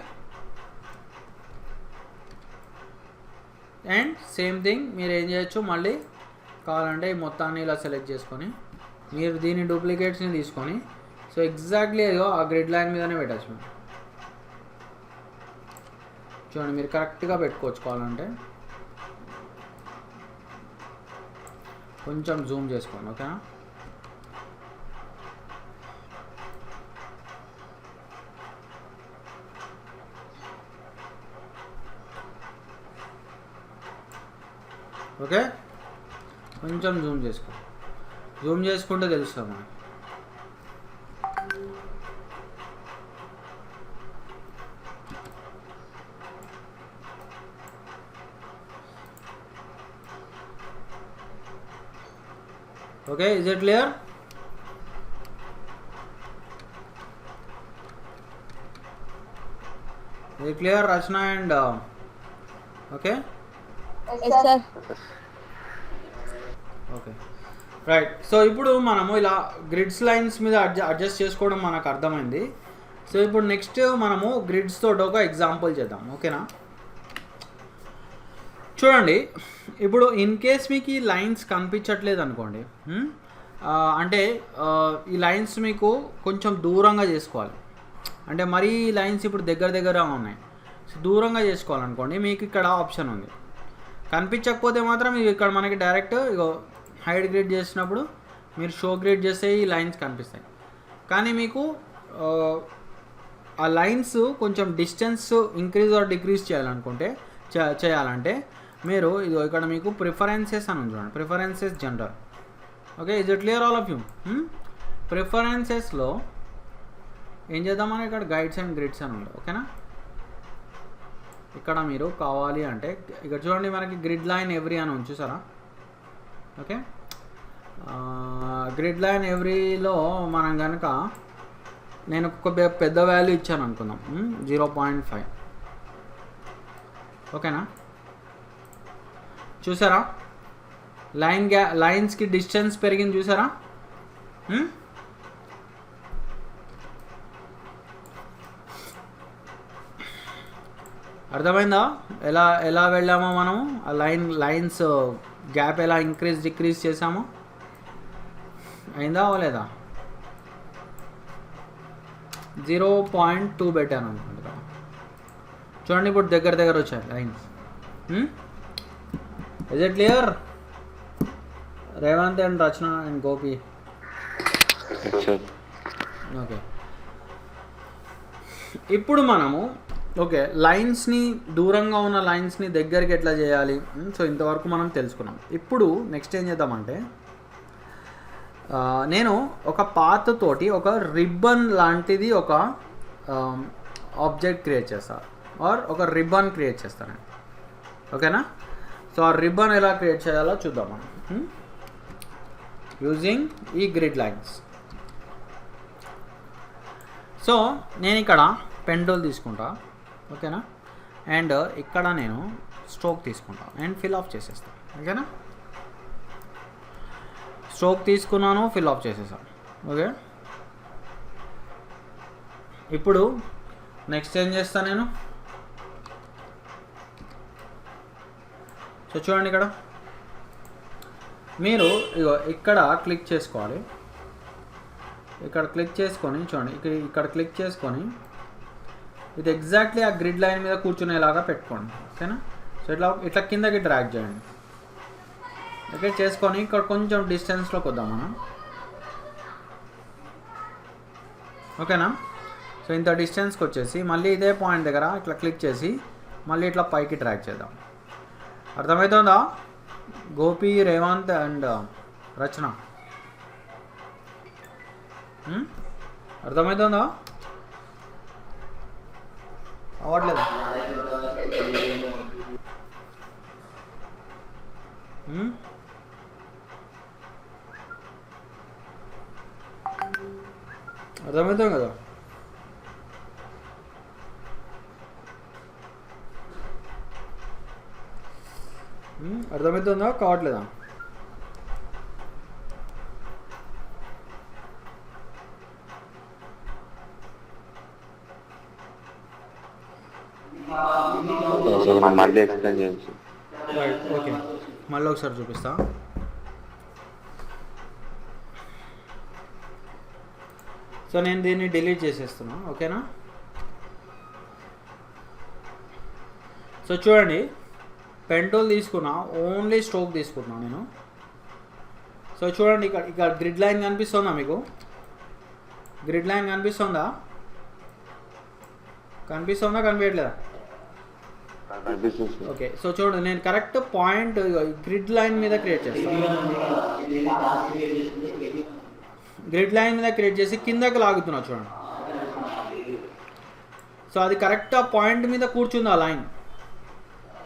అండ్ సేమ్ థింగ్ మీరు ఏం చేయొచ్చు, మళ్ళీ కావాలంటే ఈ మొత్తాన్ని ఇలా సెలెక్ట్ చేసుకొని మీరు దీని డూప్లికేట్స్ని తీసుకొని సో ఎగ్జాక్ట్లీ ఆ గ్రిడ్ లైన్ మీదనే పెట్టచ్చు. మీరు చూడండి, మీరు కరెక్ట్గా పెట్టుకోవచ్చు. కావాలంటే కొంచెం జూమ్ చేసుకోండి. ఓకేనా, ఓకే, కొంచెం జూమ్ చేసుకుంటే తెలుస్తుంది మనకి. Okay, is it clear? ఇది clear Rachana and okay? Okay, right. So ఇప్పుడు మనము ఇలా గ్రిడ్స్ లైన్స్ మీద అడ్జస్ట్ చేసుకోవడం మనకు అర్థమైంది. సో ఇప్పుడు నెక్స్ట్ మనము గ్రిడ్స్ తోటి ఒక ఎగ్జాంపుల్ చేద్దాం. ఓకేనా, చూడండి, ఇప్పుడు ఇన్ కేస్ మీకు ఈ లైన్స్ కనిపించట్లేదు అనుకోండి, అంటే ఈ లైన్స్ మీకు కొంచెం దూరంగా చేసుకోవాలి. అంటే మరీ లైన్స్ ఇప్పుడు దగ్గర ఉన్నాయి. సో దూరంగా చేసుకోవాలనుకోండి, మీకు ఇక్కడ ఆప్షన్ ఉంది. కనిపించకపోతే మాత్రం ఇక్కడ మనకి డైరెక్ట్ ఇగో హైడ్ గ్రిడ్ చేసినప్పుడు మీరు షో గ్రిడ్ చేస్తే ఈ లైన్స్ కనిపిస్తాయి. కానీ మీకు ఆ లైన్స్ కొంచెం డిస్టెన్స్ ఇంక్రీజ్ ఆర్ డిక్రీజ్ చేయాలంటే మీరు ఇదో ఇక్కడ మీకు ప్రిఫరెన్సెస్ అని చూడండి. Preferences general. Okay, is it clear all of you? ప్రిఫరెన్సెస్లో ఏం చేద్దామని ఇక్కడ గైడ్స్ అండ్ గ్రిడ్స్ అని ఉంది. ఓకేనా, ఇక్కడ మీరు కావాలి అంటే ఇక్కడ చూడండి మనకి గ్రిడ్ లైన్ ఎవ్రీ అని ఉంది, చూసారా? ఓకే, గ్రిడ్ లైన్ ఎవ్రీలో మనం కనుక నేను ఒక పెద్ద వాల్యూ ఇచ్చాను అనుకుందాం, 0.5. ఓకేనా, చూసారా లైన్స్కి డిస్టెన్స్ పెరిగింది, చూసారా? అర్థమైందా ఎలా ఎలా వెళ్ళామో మనము? ఆ లైన్స్ గ్యాప్ ఎలా డిక్రీజ్ చేసామో? అయిందా అవ్వలేదా? 0.2 పెట్టాను అనుకుంటా. చూడండి ఇప్పుడు దగ్గర వచ్చాయి lines. Is it clear? Revanth and Rachana and Gopi. Okay, ఇప్పుడు మనము లైన్స్ని దూరంగా ఉన్న లైన్స్ని దగ్గరికి ఎట్లా చేయాలి? సో ఇంతవరకు మనం తెలుసుకున్నాం. ఇప్పుడు నెక్స్ట్ ఏం చేద్దామంటే నేను ఒక పాత్ తోటి ఒక రిబ్బన్ లాంటిది ఒక ఆబ్జెక్ట్ క్రియేట్ చేస్తాను, ఆర్ ఒక రిబ్బన్ క్రియేట్ చేస్తాను. ఓకేనా, సో ఆ రిబ్బన్ ఎలా క్రియేట్ చేయాలో చూద్దాం మనం యూజింగ్ ఈ గ్రిడ్ లైన్స్. సో నేను ఇక్కడ పెన్ టూల్ తీసుకుంటా. ఓకేనా, అండ్ ఇక్కడ నేను స్ట్రోక్ తీసుకుంటా అండ్ ఫిల్ ఆఫ్ చేసేస్తాను. ఓకేనా, స్ట్రోక్ తీసుకున్నాను, ఫిల్ ఆఫ్ చేసేసాను. ఓకే, ఇప్పుడు నెక్స్ట్ ఏం చేస్తాను నేను? సో చూడండి ఇక్కడ మీరు ఇక్కడ క్లిక్ చేసుకోవాలి. ఇక్కడ క్లిక్ చేసుకొని చూడండి, ఇక్కడ క్లిక్ చేసుకొని ఇది ఎగ్జాక్ట్లీ ఆ గ్రిడ్ లైన్ మీద కూర్చునేలాగా పెట్టుకోండి. ఓకేనా, సో ఇట్లా కిందకి డ్రాగ్ చేయండి. ఓకే, చేసుకొని ఇక్కడ కొంచెం డిస్టెన్స్లోకి వద్దాం మనం. ఓకేనా, సో ఇంత డిస్టెన్స్కి వచ్చేసి మళ్ళీ ఇదే పాయింట్ దగ్గర ఇట్లా క్లిక్ చేసి మళ్ళీ ఇట్లా పైకి ట్రాక్ చేద్దాం. అర్థమవుతుందా గోపి, రేవంత్ అండ్ రచన? అర్థమవుతుందా? అవ్వట్లేదు? అర్థమవుతాం కదా? అర్థమవుతుందా కావట్లేదా? మళ్ళీ ఎక్స్ప్లెయిన్ చేయండి. రైట్, ఓకే, మళ్ళీ ఒకసారి చూపిస్తా. సో నేను దీన్ని డిలీట్ చేసేస్తున్నా. ఓకేనా, సో చూడండి పెన్ టూల్ తీసుకున్నా, ఓన్లీ స్ట్రోక్ తీసుకున్నా నేను. సో చూడండి ఇక్కడ గ్రిడ్ లైన్ కనిపిస్తుందా మీకు? గ్రిడ్ లైన్ కనిపిస్తుందా? కనిపించట్లేదా? ఓకే, సో చూడండి నేను కరెక్ట్ పాయింట్ గ్రిడ్ లైన్ మీద క్రియేట్ చేస్తాను. గ్రిడ్ లైన్ మీద క్రియేట్ చేసి కిందకి లాగుతున్నా చూడండి. సో అది కరెక్ట్ ఆ పాయింట్ మీద కూర్చుంది ఆ లైన్.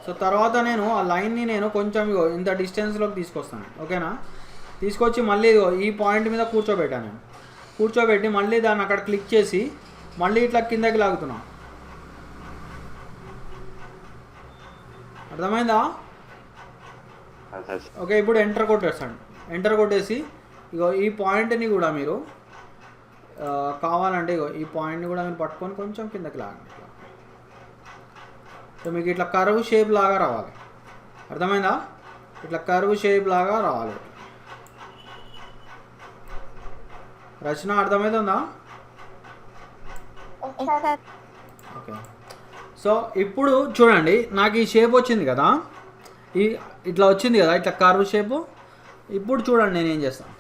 సో తర్వాత నేను ఆ లైన్ని నేను కొంచెం ఇంత డిస్టెన్స్లోకి తీసుకొస్తాను. ఓకేనా, తీసుకొచ్చి మళ్ళీ ఈ పాయింట్ మీద కూర్చోబెట్టాను నేను. కూర్చోబెట్టి మళ్ళీ దాన్ని అక్కడ క్లిక్ చేసి మళ్ళీ ఇట్లా కిందకి లాగుతున్నా. అర్థమైందా? ఓకే, ఇప్పుడు ఎంటర్ కొట్టేస్తాను. ఎంటర్ కొట్టేసి ఈ పాయింట్ని కూడా మీరు కావాలంటే ఈ పాయింట్ని కూడా మీరు పట్టుకొని కొంచెం కిందకి లాగండి. ఇట్లా సో మీకు ఇట్లా కర్వ్ షేప్ లాగా రావాలి. అర్థమైందా? ఇట్లా కర్వ్ షేప్ లాగా రావాలి. రచన అర్థమవుతుందా? ఓకే, సో ఇప్పుడు చూడండి నాకు ఈ షేప్ వచ్చింది కదా, ఇట్లా వచ్చింది కదా, ఇట్లా కర్వ్ షేపు. ఇప్పుడు చూడండి నేను ఏం చేస్తాను.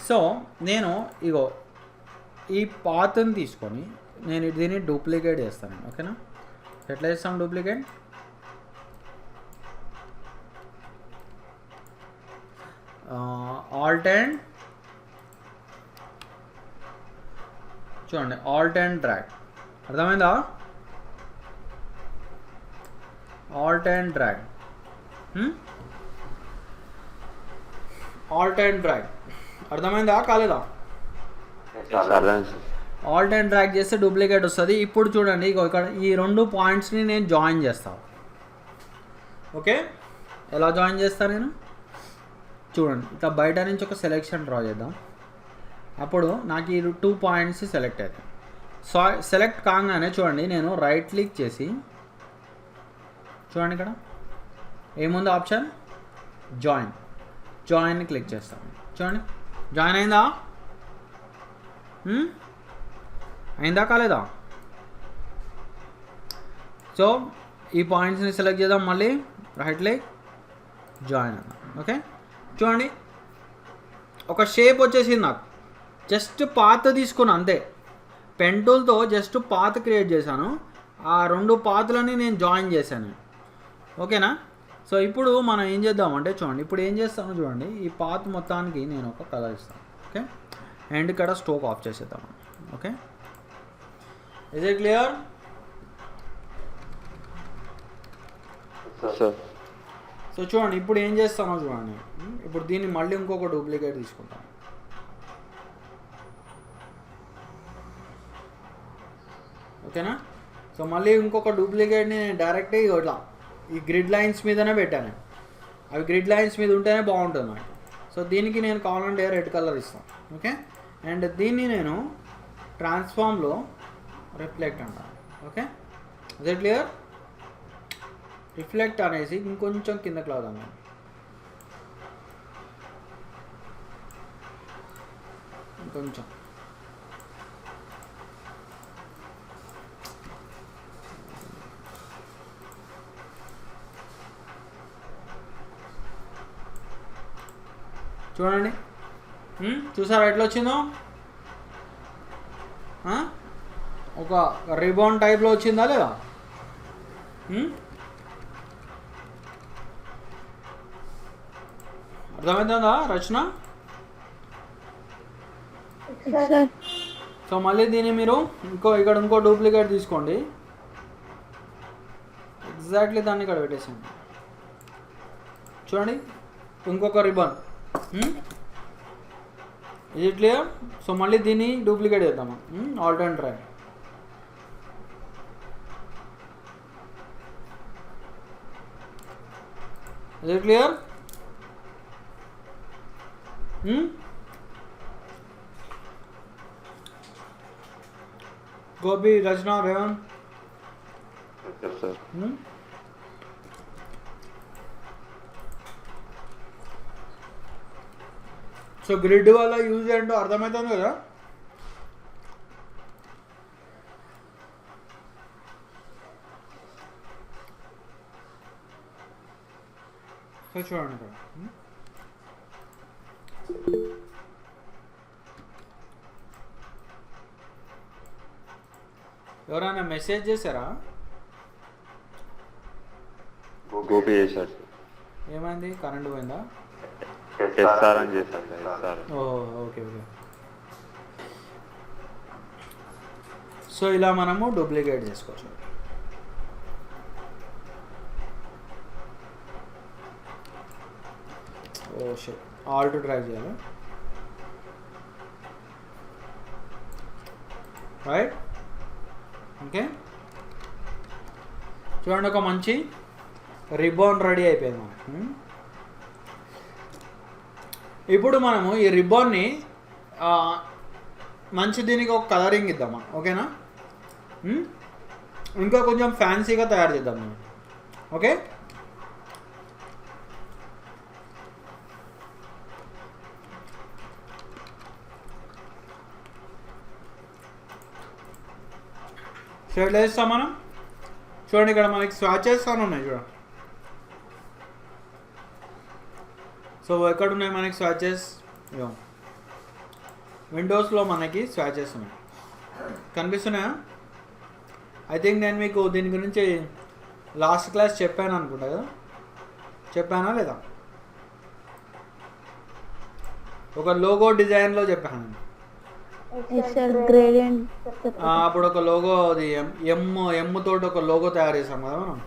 సో నేను ఈ పాత్ని తీసుకొని నేను దీన్ని డూప్లికేట్ చేస్తాను. ఓకేనా, ఎట్లా చేస్తాం డూప్లికేట్? ఆల్ట్ అండ్ చూడండి ఆల్ట్ అండ్ డ్రాగ్. అర్థమైందా? Alt and drag. Alt and drag అర్థమైందా కాలేదా? ఆల్ట్ అండ్ డ్రాగ్ చేస్తే డూప్లికేట్ వస్తుంది. ఇప్పుడు చూడండి ఇక్కడ ఈ 2 పాయింట్స్ని నేను జాయిన్ చేస్తాను. ఓకే, ఎలా జాయిన్ చేస్తాను నేను చూడండి. ఇట్లా బయట నుంచి ఒక సెలెక్షన్ డ్రా చేద్దాం. అప్పుడు నాకు ఈ 2 పాయింట్స్ సెలెక్ట్ అవుతాయి. సో సెలెక్ట్ కాగానే చూడండి నేను రైట్ క్లిక్ చేసి చూడండి ఇక్కడ ఏముంది ఆప్షన్ జాయిన్ క్లిక్ చేస్తాను. చూడండి జాయిన్ అయిందా? అయిందా కాలేదా? సో ఈ పాయింట్స్ని సెలెక్ట్ చేద్దాం. మళ్ళీ రైట్ క్లిక్ జాయిన్ అన్నా. ఓకే చూడండి ఒక షేప్ వచ్చేసింది. నాకు జస్ట్ పాత్ తీసుకున్నా అంతే. పెన్ టూల్తో జస్ట్ పాత్ క్రియేట్ చేశాను. ఆ 2 పాత్లని నేను జాయిన్ చేశాను. ఓకేనా? సో ఇప్పుడు మనం ఏం చేద్దామంటే చూడండి ఇప్పుడు ఏం చేస్తాను చూడండి. ఈ పాత్ మొత్తానికి నేను ఒక కలర్ ఇస్తాను. ఓకే, అండ్ ఇక్కడ స్ట్రోక్ ఆఫ్ చేసేద్దాం. Okay, is it clear? So చూడండి ఇప్పుడు ఏం చేస్తానో చూడండి. ఇప్పుడు దీన్ని మళ్ళీ ఇంకొక డూప్లికేట్ తీసుకుంటాను. ఓకేనా? సో మళ్ళీ ఇంకొక డూప్లికేట్ని నేను డైరెక్ట్గా ఇట్లా ఈ గ్రిడ్ లైన్స్ మీదనే పెట్టాను. అవి గ్రిడ్ లైన్స్ మీద ఉంటేనే బాగుంటుంది నాకు. సో దీనికి నేను కావాలంటే రెడ్ కలర్ ఇస్తాను. ఓకే, అండ్ దీన్ని నేను ట్రాన్స్ఫార్మ్లో రిఫ్లెక్ట్ అంటాను. Okay, is it clear? Reflect అనేసి ఇంకొంచెం కిందకి లాదాం. ఇంకొంచెం చూడండి. చూసారా ఎట్లా వచ్చిందో? ఒక రిబాన్ టైప్లో వచ్చిందా లేదా? అర్థమవుతుందా రచన? సో మళ్ళీ దీన్ని మీరు ఇక్కడ ఇంకో డూప్లికేట్ తీసుకోండి. ఎగ్జాక్ట్లీ దాన్ని ఇక్కడ పెట్టేసండి. చూడండి ఇంకొక రిబన్. ఇది క్లియర్? సో మళ్ళీ దీన్ని డూప్లికేట్ చేద్దాము. Alt and drag. ఇది క్లియర్? గోపి, రచన, రేవన్. సో గ్రిడ్ వల్ల యూజ్ ఏంటో అర్థమవుతుంది కదా? సో చూడండి ఇక్కడ ఎవరైనా మెసేజ్ చేశారా? గోపి చేశాడు. ఏమైంది? కరెంట్ పోయిందా? ఓకే. సో ఇలా మనము డూప్లికేట్ చేసుకోవచ్చు. ఆల్ట్ డ్రైవ్ చేయాలి. రైట్? ఓకే చూడండి ఒక మంచి రిబాన్ రెడీ అయిపోయింది మనకు. ఇప్పుడు మనము ఈ రిబాన్ని మంచి దీనికి ఒక కలరింగ్ ఇద్దామా? ఓకేనా? ఇంకా కొంచెం ఫ్యాన్సీగా తయారు చేద్దాం మనం. ఓకే సో ఎట్లా చేస్తాం మనం? చూడండి ఇక్కడ మనకి స్వాచెస్ అని ఉన్నాయి చూడండి. సో ఎక్కడ ఉన్నాయి మనకి స్వాచెస్? విండోస్లో మనకి స్వాచెస్ ఉన్నాయి, కనిపిస్తున్నాయా? ఐ థింక్ నేను మీకు దీని గురించి లాస్ట్ క్లాస్ చెప్పాను అనుకుంటా కదా, చెప్పానా లేదా? ఒక లోగో డిజైన్లో చెప్పాను నేను. ఎస్ సార్ గ్రేడియంట్ అప్పుడు ఒక లోగో అది ఎమ్ తోటి ఒక లోగో తయారు చేసాం కదా మనం.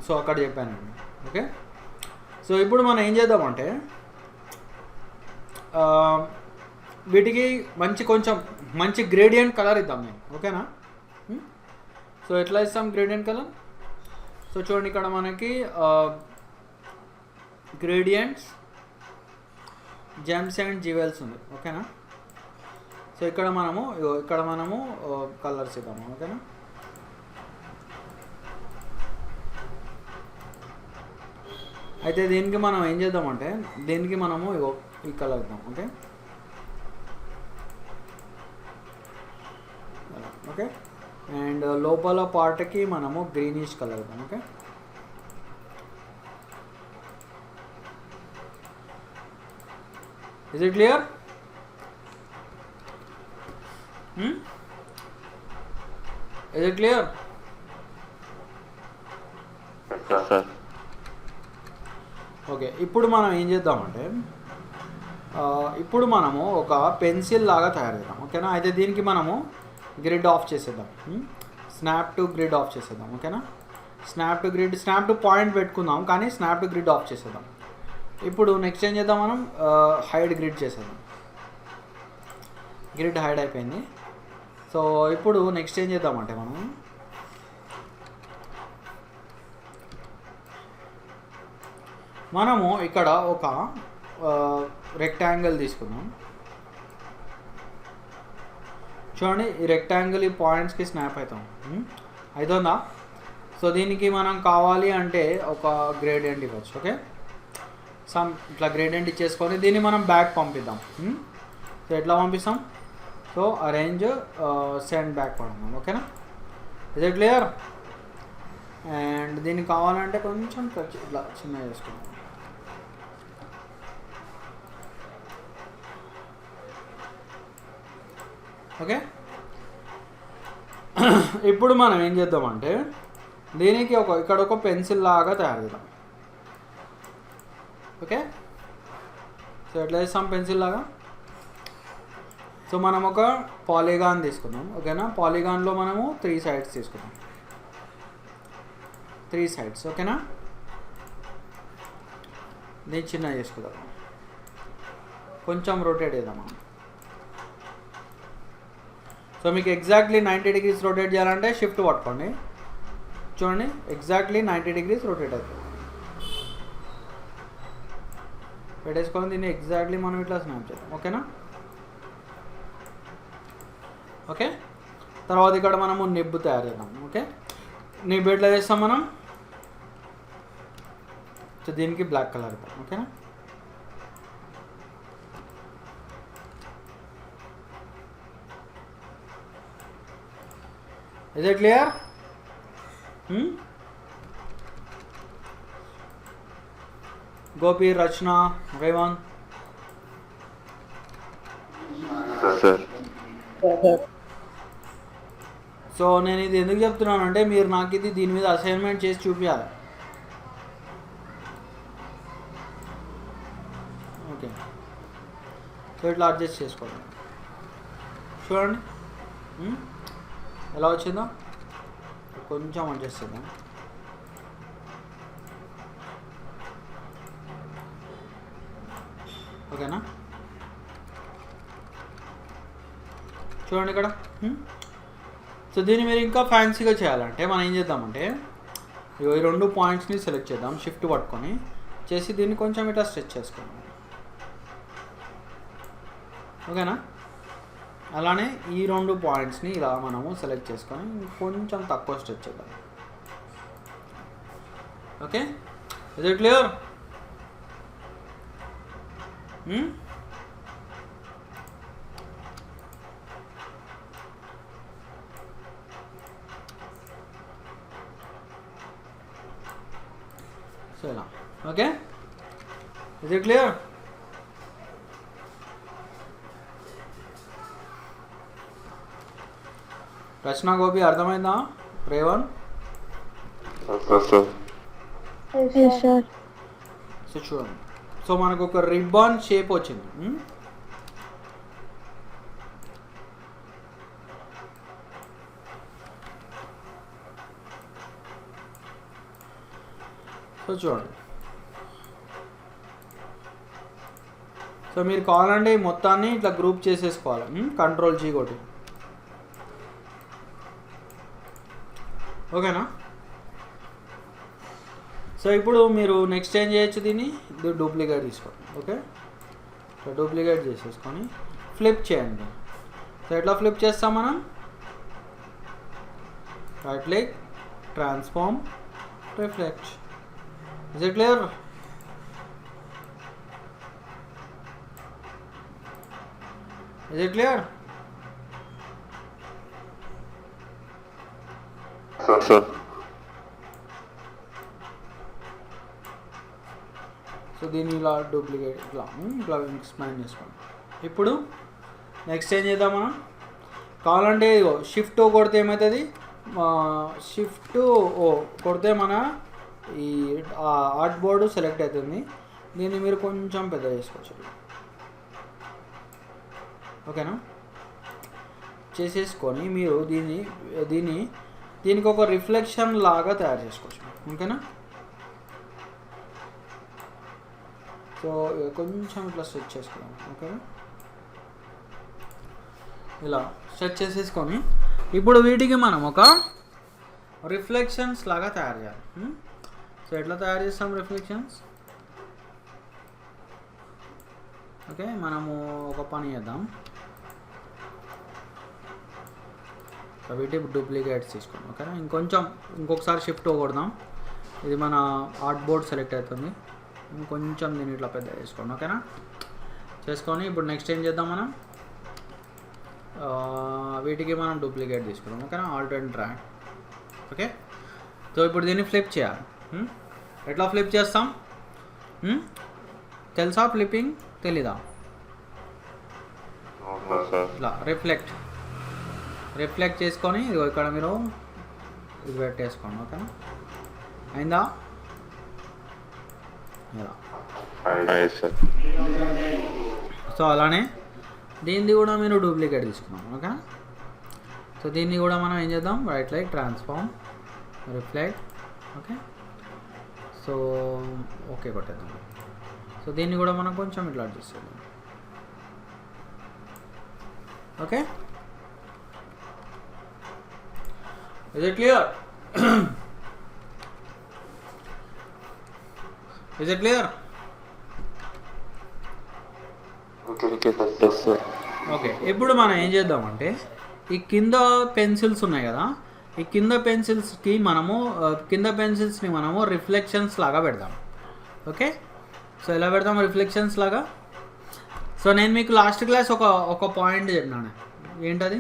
సో అక్కడ చెప్పాను నేను. ఓకే, సో ఇప్పుడు మనం ఏం చేద్దామంటే వీటికి కొంచెం మంచి గ్రేడియంట్ కలర్ ఇద్దాం నేను. ఓకేనా? సో ఎట్లా ఇస్తాం గ్రేడియంట్ కలర్? సో చూడండి ఇక్కడ మనకి గ్రేడియంట్స్ జెమ్స్ అండ్ జ్యువెల్స్ ఉంది. ఓకేనా? సో ఇక్కడ మనము కలర్స్ ఇద్దాము. ఓకేనా? అయితే దీనికి మనం ఏం చేద్దామంటే దీనికి మనము ఈ కలర్ ఇద్దాం. ఓకే, ఓకే, అండ్ లోపల పార్ట్కి మనము గ్రీనిష్ కలర్ ఇద్దాం. Okay, is it clear? Is it clear? Sir okay, ఇప్పుడు మనం ఏం చేద్దామంటే ఇప్పుడు మనము ఒక పెన్సిల్ లాగా తయారు చేద్దాం. ఓకేనా? అయితే దీనికి మనము గ్రిడ్ ఆఫ్ చేసేద్దాం. స్నాప్ టు గ్రిడ్ ఆఫ్ చేసేద్దాం. ఓకేనా? స్నాప్ టు పాయింట్ పెట్టుకుందాం, కానీ స్నాప్ టు గ్రిడ్ ఆఫ్ చేసేద్దాం. ఇప్పుడు నెక్స్ట్ ఏం చేద్దాం, మనం హైడ్ గ్రిడ్ చేసేద్దాం. గ్రిడ్ హైడ్ అయిపోయింది. సో ఇప్పుడు నెక్స్ట్ ఏం చేద్దామంటే మనము ఇక్కడ ఒక రెక్టాంగిల్ తీసుకుందాం. చూడండి, ఈ రెక్టాంగిల్ ఈ పాయింట్స్కి స్నాప్ అవుతాం. అవుతుందా? సో దీనికి మనం కావాలి అంటే ఒక గ్రేడియంట్ ఇవ్వచ్చు. ఓకే, ఇట్లా గ్రేడియంట్ ఇచ్చేసుకొని దీన్ని మనం బ్యాక్ పంపిద్దాం. సో ఎట్లా పంపిస్తాం? సో అరేంజ్ సెండ్ బ్యాక్ పడదాం. ఓకేనా? Is it clear? అండ్ దీనికి కావాలంటే కొంచెం ఇట్లా చిన్న చేసుకుందాం. ఓకే, ఇప్పుడు మనం ఏం చేద్దామంటే దీనికి ఇక్కడ ఒక పెన్సిల్ లాగా తయారు చేద్దాం. ఓకే, సో ఎట్లా చేస్తాం పెన్సిల్ లాగా? సో మనం ఒక పాలిగాన్ తీసుకుందాం. ఓకేనా? పాలిగాన్లో మనము 3 sides తీసుకుందాం. 3 sides. ఓకేనా? దీన్ని చిన్న చేసుకుందాం, కొంచెం రొటేట్ చేద్దాం మనం. సో మీకు ఎగ్జాక్ట్లీ 90 degrees రొటేట్ చేయాలంటే షిఫ్ట్ పట్టుకోండి. చూడండి, ఎగ్జాక్ట్లీ 90 degrees రొటేట్ అవుతుంది. పెట్టేసుకొని దీన్ని ఎగ్జాక్ట్లీ మనం ఇట్లా స్నాప్ చేద్దాం. ఓకేనా? ఓకే, తర్వాత ఇక్కడ మనము నిబ్బు తయారు చేద్దాం. ఓకే, నిబ్బు ఎట్లా చేస్తాం మనం? సో దీనికి బ్లాక్ కలర్ ఇద్దాం. ఓకేనా? Is it clear? Gopi, Rachna, Revan. Sir so నేను ఇది ఎందుకు చెప్తున్నాను అంటే మీరు నాకు ఇది దీని మీద అసైన్మెంట్ చేసి చూపించాలి. ఓకే, సో ఇట్లా అడ్జస్ట్ చేసుకోండి. చూడండి ఎలా వచ్చిందో, కొంచెం అడ్జస్ట్ చేద్దాం. ఓకేనా? చూడండి ఇక్కడ. సో దీన్ని మీరు ఇంకా ఫ్యాన్సీగా చేయాలంటే మనం ఏం చేద్దామంటే ఈ 2 పాయింట్స్ని సెలెక్ట్ చేద్దాం, షిఫ్ట్ పట్టుకొని చేసి దీన్ని కొంచెం ఇట్లా స్ట్రెచ్ చేసుకుందాం. ఓకేనా? అలానే ఈ 2 పాయింట్స్ని ఇలా మనము సెలెక్ట్ చేసుకొని కొంచెం తక్కువ స్ట్రెచ్ చేద్దాం. Okay, is it clear? So ఇలా. Okay, is it clear? Rachana, Gopi అర్థమైందా? రేవన్? సార్ సార్ సో చూడండి, సో మనకు ఒక రిబ్బన్ షేప్ వచ్చింది. సో చూడండి. సో మీరు కావాలంటే ఈ మొత్తాన్ని ఇట్లా గ్రూప్ చేసేసుకోవాలి. కంట్రోల్ G కొట్టి. ఓకేనా? సో ఇప్పుడు మీరు నెక్స్ట్ ఏం చేయొచ్చు, దీన్ని డూప్లికేట్ తీసుకోండి. ఓకే, సో డూప్లికేట్ చేసేసుకొని ఫ్లిప్ చేయండి. సో ఎట్లా ఫ్లిప్ చేస్తాం మనం? Right click, transform, reflect. Is it clear? Is it clear? Sir. So దీన్ని ఇలా డూప్లికేట్ ఇట్లా ఎక్స్పాండ్ చేసుకోండి. ఇప్పుడు నెక్స్ట్ ఏం చేద్దాం మనం? కావాలంటే ఇగో షిఫ్ట్ కొడితే ఏమవుతుంది, షిఫ్ట్ కొడితే మన ఈ ఆర్ట్ బోర్డు సెలెక్ట్ అవుతుంది. దీన్ని మీరు కొంచెం పెద్ద చేసుకోవచ్చు. ఓకేనా? చేసేసుకొని మీరు దీనికి ఒక రిఫ్లెక్షన్ లాగా తయారు చేసుకోవచ్చు. ఓకేనా? సో కొంచెం ఇట్లా స్ట్రెచ్ చేసుకుందాం. ఓకేనా? ఇలా స్ట్రెచ్ చేసేసుకొని ఇప్పుడు వీటికి మనం ఒక రిఫ్లెక్షన్స్ లాగా తయారు చేయాలి. సో ఎట్లా తయారు చేస్తాం రిఫ్లెక్షన్స్? ఓకే, మనము ఒక పని చేద్దాం. సో వీటి డూప్లికేట్స్ తీసుకోండి. ఓకేనా? ఇంకొకసారి షిఫ్ట్ కొడదాం. ఇది మన ఆర్ట్ బోర్డ్ సెలెక్ట్ అవుతుంది. ఇంకొంచెం దీన్ని ఇట్లా పెద్ద చేసుకోండి. ఓకేనా? చేసుకొని ఇప్పుడు నెక్స్ట్ ఏం చేద్దాం మనం? వీటికి మనం డూప్లికేట్ తీసుకుందాం. ఓకేనా? Alt and drag. Okay, so ఇప్పుడు దీన్ని ఫ్లిప్ చేయాలి. ఎట్లా ఫ్లిప్ చేస్తాం? తెలుసా ఫ్లిప్పింగ్? తెలీదా? ఇట్లా రిఫ్లెక్ట్ చేసుకొని ఇదిగో ఇక్కడ మీరు ఇది పెట్టేసుకోండి. ఓకేనా? అయిందా? ఇలా. సో అలానే దీన్ని కూడా మీరు డూప్లికేట్ తీసుకున్నాం. ఓకే, సో దీన్ని కూడా మనం ఏం చేద్దాం? Right click, transform, reflect. Okay, so okay కొట్టేద్దాం. సో దీన్ని కూడా మనం కొంచెం ఇట్లా అడ్జస్ట్ చేద్దాం. Okay, is it clear? Is it clear? Okay, ఇప్పుడు మనం ఏం చేద్దామంటే ఈ కింద పెన్సిల్స్ ఉన్నాయి కదా, ఈ కింద పెన్సిల్స్ని మనము రిఫ్లెక్షన్స్ లాగా పెడదాం. ఓకే, సో ఎలా పెడదాం రిఫ్లెక్షన్స్ లాగా? సో నేను మీకు లాస్ట్ క్లాస్ ఒక పాయింట్ చెప్పినాను. ఏంటది?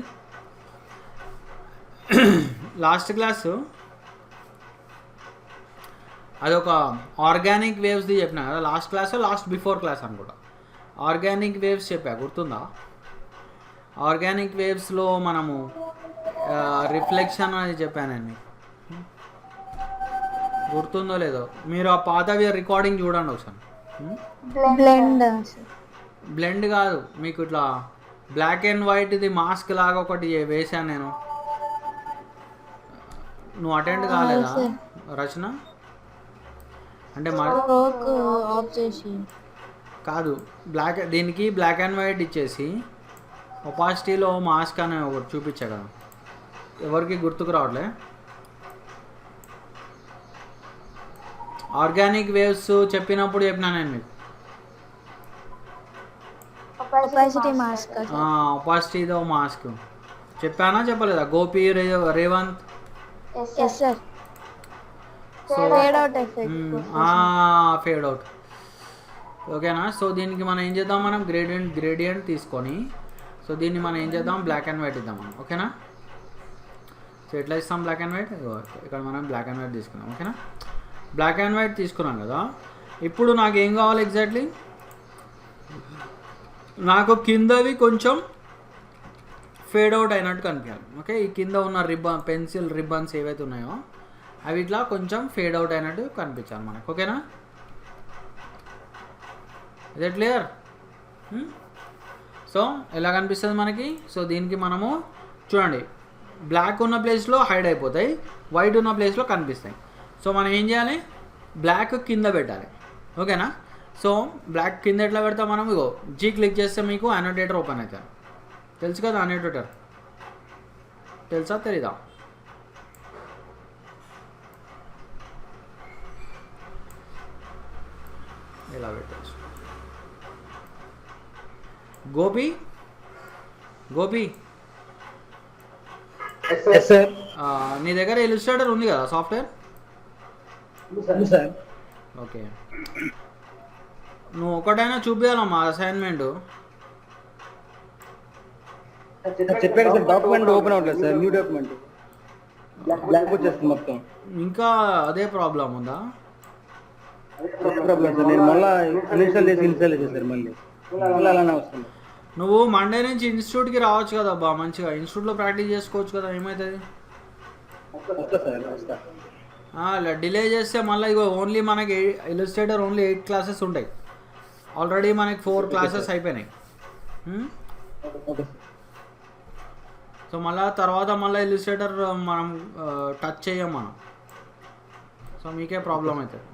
లాస్ట్ క్లాసు అదొక ఆర్గానిక్ వేవ్స్ది చెప్పినా కదా లాస్ట్ క్లాస్, బిఫోర్ క్లాస్ అనుకుంటా. ఆర్గానిక్ వేవ్స్ చెప్పా, గుర్తుందా? ఆర్గానిక్ వేవ్స్లో మనము రిఫ్లెక్షన్ అని చెప్పానండి, గుర్తుందో లేదో? మీరు ఆ పాతవి రికార్డింగ్ చూడండి ఒకసారి. బ్లెండ్ కాదు, మీకు ఇట్లా బ్లాక్ అండ్ వైట్ది మాస్క్ లాగా ఒకటి వేసాను నేను. నువ్వు అటెండ్ కాలేదా రచన? అంటే కాదు, దీనికి బ్లాక్ అండ్ వైట్ ఇచ్చేసి ఒపాసిటీలో మాస్క్ అనే ఒకటి చూపించా కదా, ఎవరికి గుర్తుకు రావట్లే? ఆర్గానిక్ వేవ్స్ చెప్పినప్పుడు చెప్పినా నేను మీకు. ఒపాసిటీతో మాస్క్ చెప్పానా చెప్పలేదా? గోపి, రేవంత్. Fade out. ఓకేనా? సో దీనికి మనం ఏం చేద్దాం? మనం గ్రేడియంట్ తీసుకొని, సో దీన్ని మనం ఏం చేద్దాం? బ్లాక్ అండ్ వైట్ ఇద్దాం మనం. ఓకేనా? సో ఎట్లా ఇస్తాం బ్లాక్ అండ్ వైట్? ఇక్కడ మనం బ్లాక్ అండ్ వైట్ తీసుకున్నాం. ఓకేనా? బ్లాక్ అండ్ వైట్ తీసుకున్నాం కదా, ఇప్పుడు నాకు ఏం కావాలి ఎగ్జాక్ట్లీ? నాకు కిందవి కొంచెం ఫేడ్ అవుట్ అయినట్టు కనిపించాలి. ఓకే, ఈ కింద ఉన్న పెన్సిల్ రిబ్బన్స్ ఏవైతే ఉన్నాయో అవి ఇట్లా కొంచెం ఫేడ్ అవుట్ అయినట్టు కనిపించాలి మనకు. ఓకేనా? ఇదే క్లియర్. సో ఎలా కనిపిస్తుంది మనకి? సో దీనికి మనము చూడండి, బ్లాక్ ఉన్న ప్లేస్లో హైడ్ అయిపోతాయి, వైట్ ఉన్న ప్లేస్లో కనిపిస్తాయి. సో మనం ఏం చేయాలి, బ్లాక్ కింద పెట్టాలి. ఓకేనా? సో బ్లాక్ కింద ఎట్లా పెడతాం మనం? ఇగో జీ క్లిక్ చేస్తే మీకు అనోటేటర్ ఓపెన్ అవుతుంది. తెలుసు కదా అనోటేటర్? తెలుసా తెలీదా? ఇలా పెట్టచ్చు. గోపి గోపి నీ దగ్గర ఇల్లుస్ట్రేటర్ ఉంది కదా సాఫ్ట్వేర్? ఓకే, నువ్వు ఒకటైనా చూపించాలమ్మా అసైన్మెంట్. చెప్పాను సార్, డాక్యుమెంట్ ఓపెన్ అవ్వట్లేదు సార్, న్యూ డాక్యుమెంట్ బ్లాక్ వచ్చేస్తుంది మొత్తం. ఇంకా అదే ప్రాబ్లం ఉందా? ప్రాబ్లం సార్, నేను మళ్ళీ ఇన్స్టాల్ చేశారు, మళ్ళీ అలానే వస్తుంది. నువ్వు మండే నుంచి ఇన్స్టిట్యూట్కి రావచ్చు కదా అబ్బా, మంచిగా ఇన్స్టిట్యూట్లో ప్రాక్టీస్ చేసుకోవచ్చు కదా. ఏమవుతుంది? వస్తా సార్, వస్తా. ఇలా డిలే చేస్తే మళ్ళీ ఇగో ఓన్లీ మనకి ఇల్లుస్ట్రేటర్ ఓన్లీ 8 క్లాసెస్ ఉంటాయి. ఆల్రెడీ మనకి 4 క్లాసెస్ అయిపోయినాయి. ఓకే. సో మళ్ళీ తర్వాత మళ్ళీ ఇల్లుస్ట్రేటర్ మనం టచ్ చేయం మనం. సో మీకే ప్రాబ్లం అవుతుంది.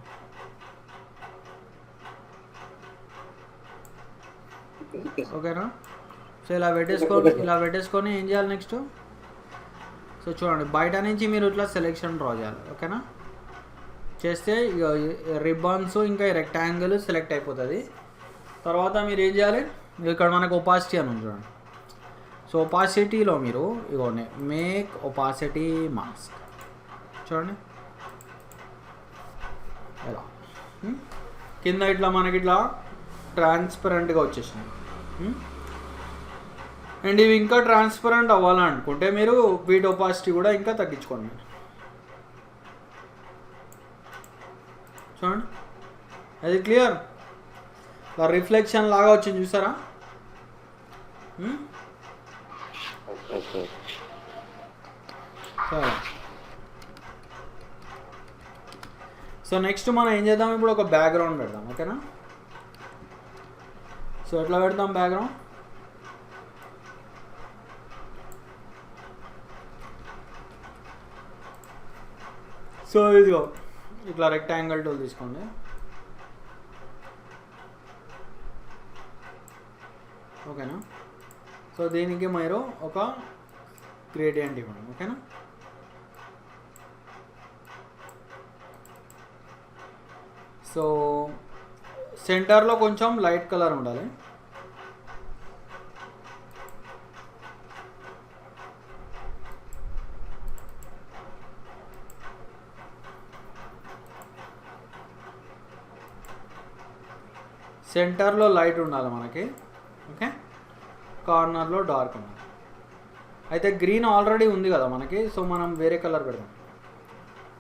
ఓకేనా? సో ఇలా పెట్టేసుకొని ఏం చేయాలి నెక్స్ట్? సో చూడండి, బయట నుంచి మీరు ఇట్లా సెలెక్షన్ డ్రా చేయాలి. ఓకేనా? చేస్తే రిబ్బన్స్ ఇంకా రెక్టాంగిల్ సెలెక్ట్ అయిపోతుంది. తర్వాత మీరు ఏం చేయాలి, ఇక్కడ మనకు ఒపాసిటీ అని ఉంది చూడండి. సో ఒపాసిటీలో మీరు ఇగోండి, మేక్ ఒపాసిటీ మాస్క్ చూడండి ఎలా కింద ఇట్లా మనకి ఇట్లా ట్రాన్స్పరెంట్గా వచ్చేసింది. అండ్ ఇవి ఇంకా ట్రాన్స్పరెంట్ అవ్వాలనుకుంటే మీరు వీటి ఒపాసిటీ కూడా ఇంకా తగ్గించుకోండి. చూడండి, అది క్లియర్. రిఫ్లెక్షన్ లాగా వచ్చింది చూసారా? సరే, సో నెక్స్ట్ మనం ఏం చేద్దాం, ఇప్పుడు ఒక బ్యాక్గ్రౌండ్ పెడదాం. ఓకేనా? సో ఎట్లా పెడతాం బ్యాక్గ్రౌండ్? సో ఇదిగో ఇట్లా రెక్టాంగిల్ టూల్ తీసుకోండి. ఓకేనా? సో దీనికి మీరు ఒక గ్రేడియంట్ ఇవ్వండి. ఓకేనా? సో సెంటర్లో కొంచెం లైట్ కలర్ ఉండాలి. సెంటర్లో లైట్ ఉండాలి మనకి. ఓకే, కార్నర్లో డార్క్ ఉండాలి. అయితే గ్రీన్ ఆల్రెడీ ఉంది కదా మనకి, సో మనం వేరే కలర్ పెడదాం,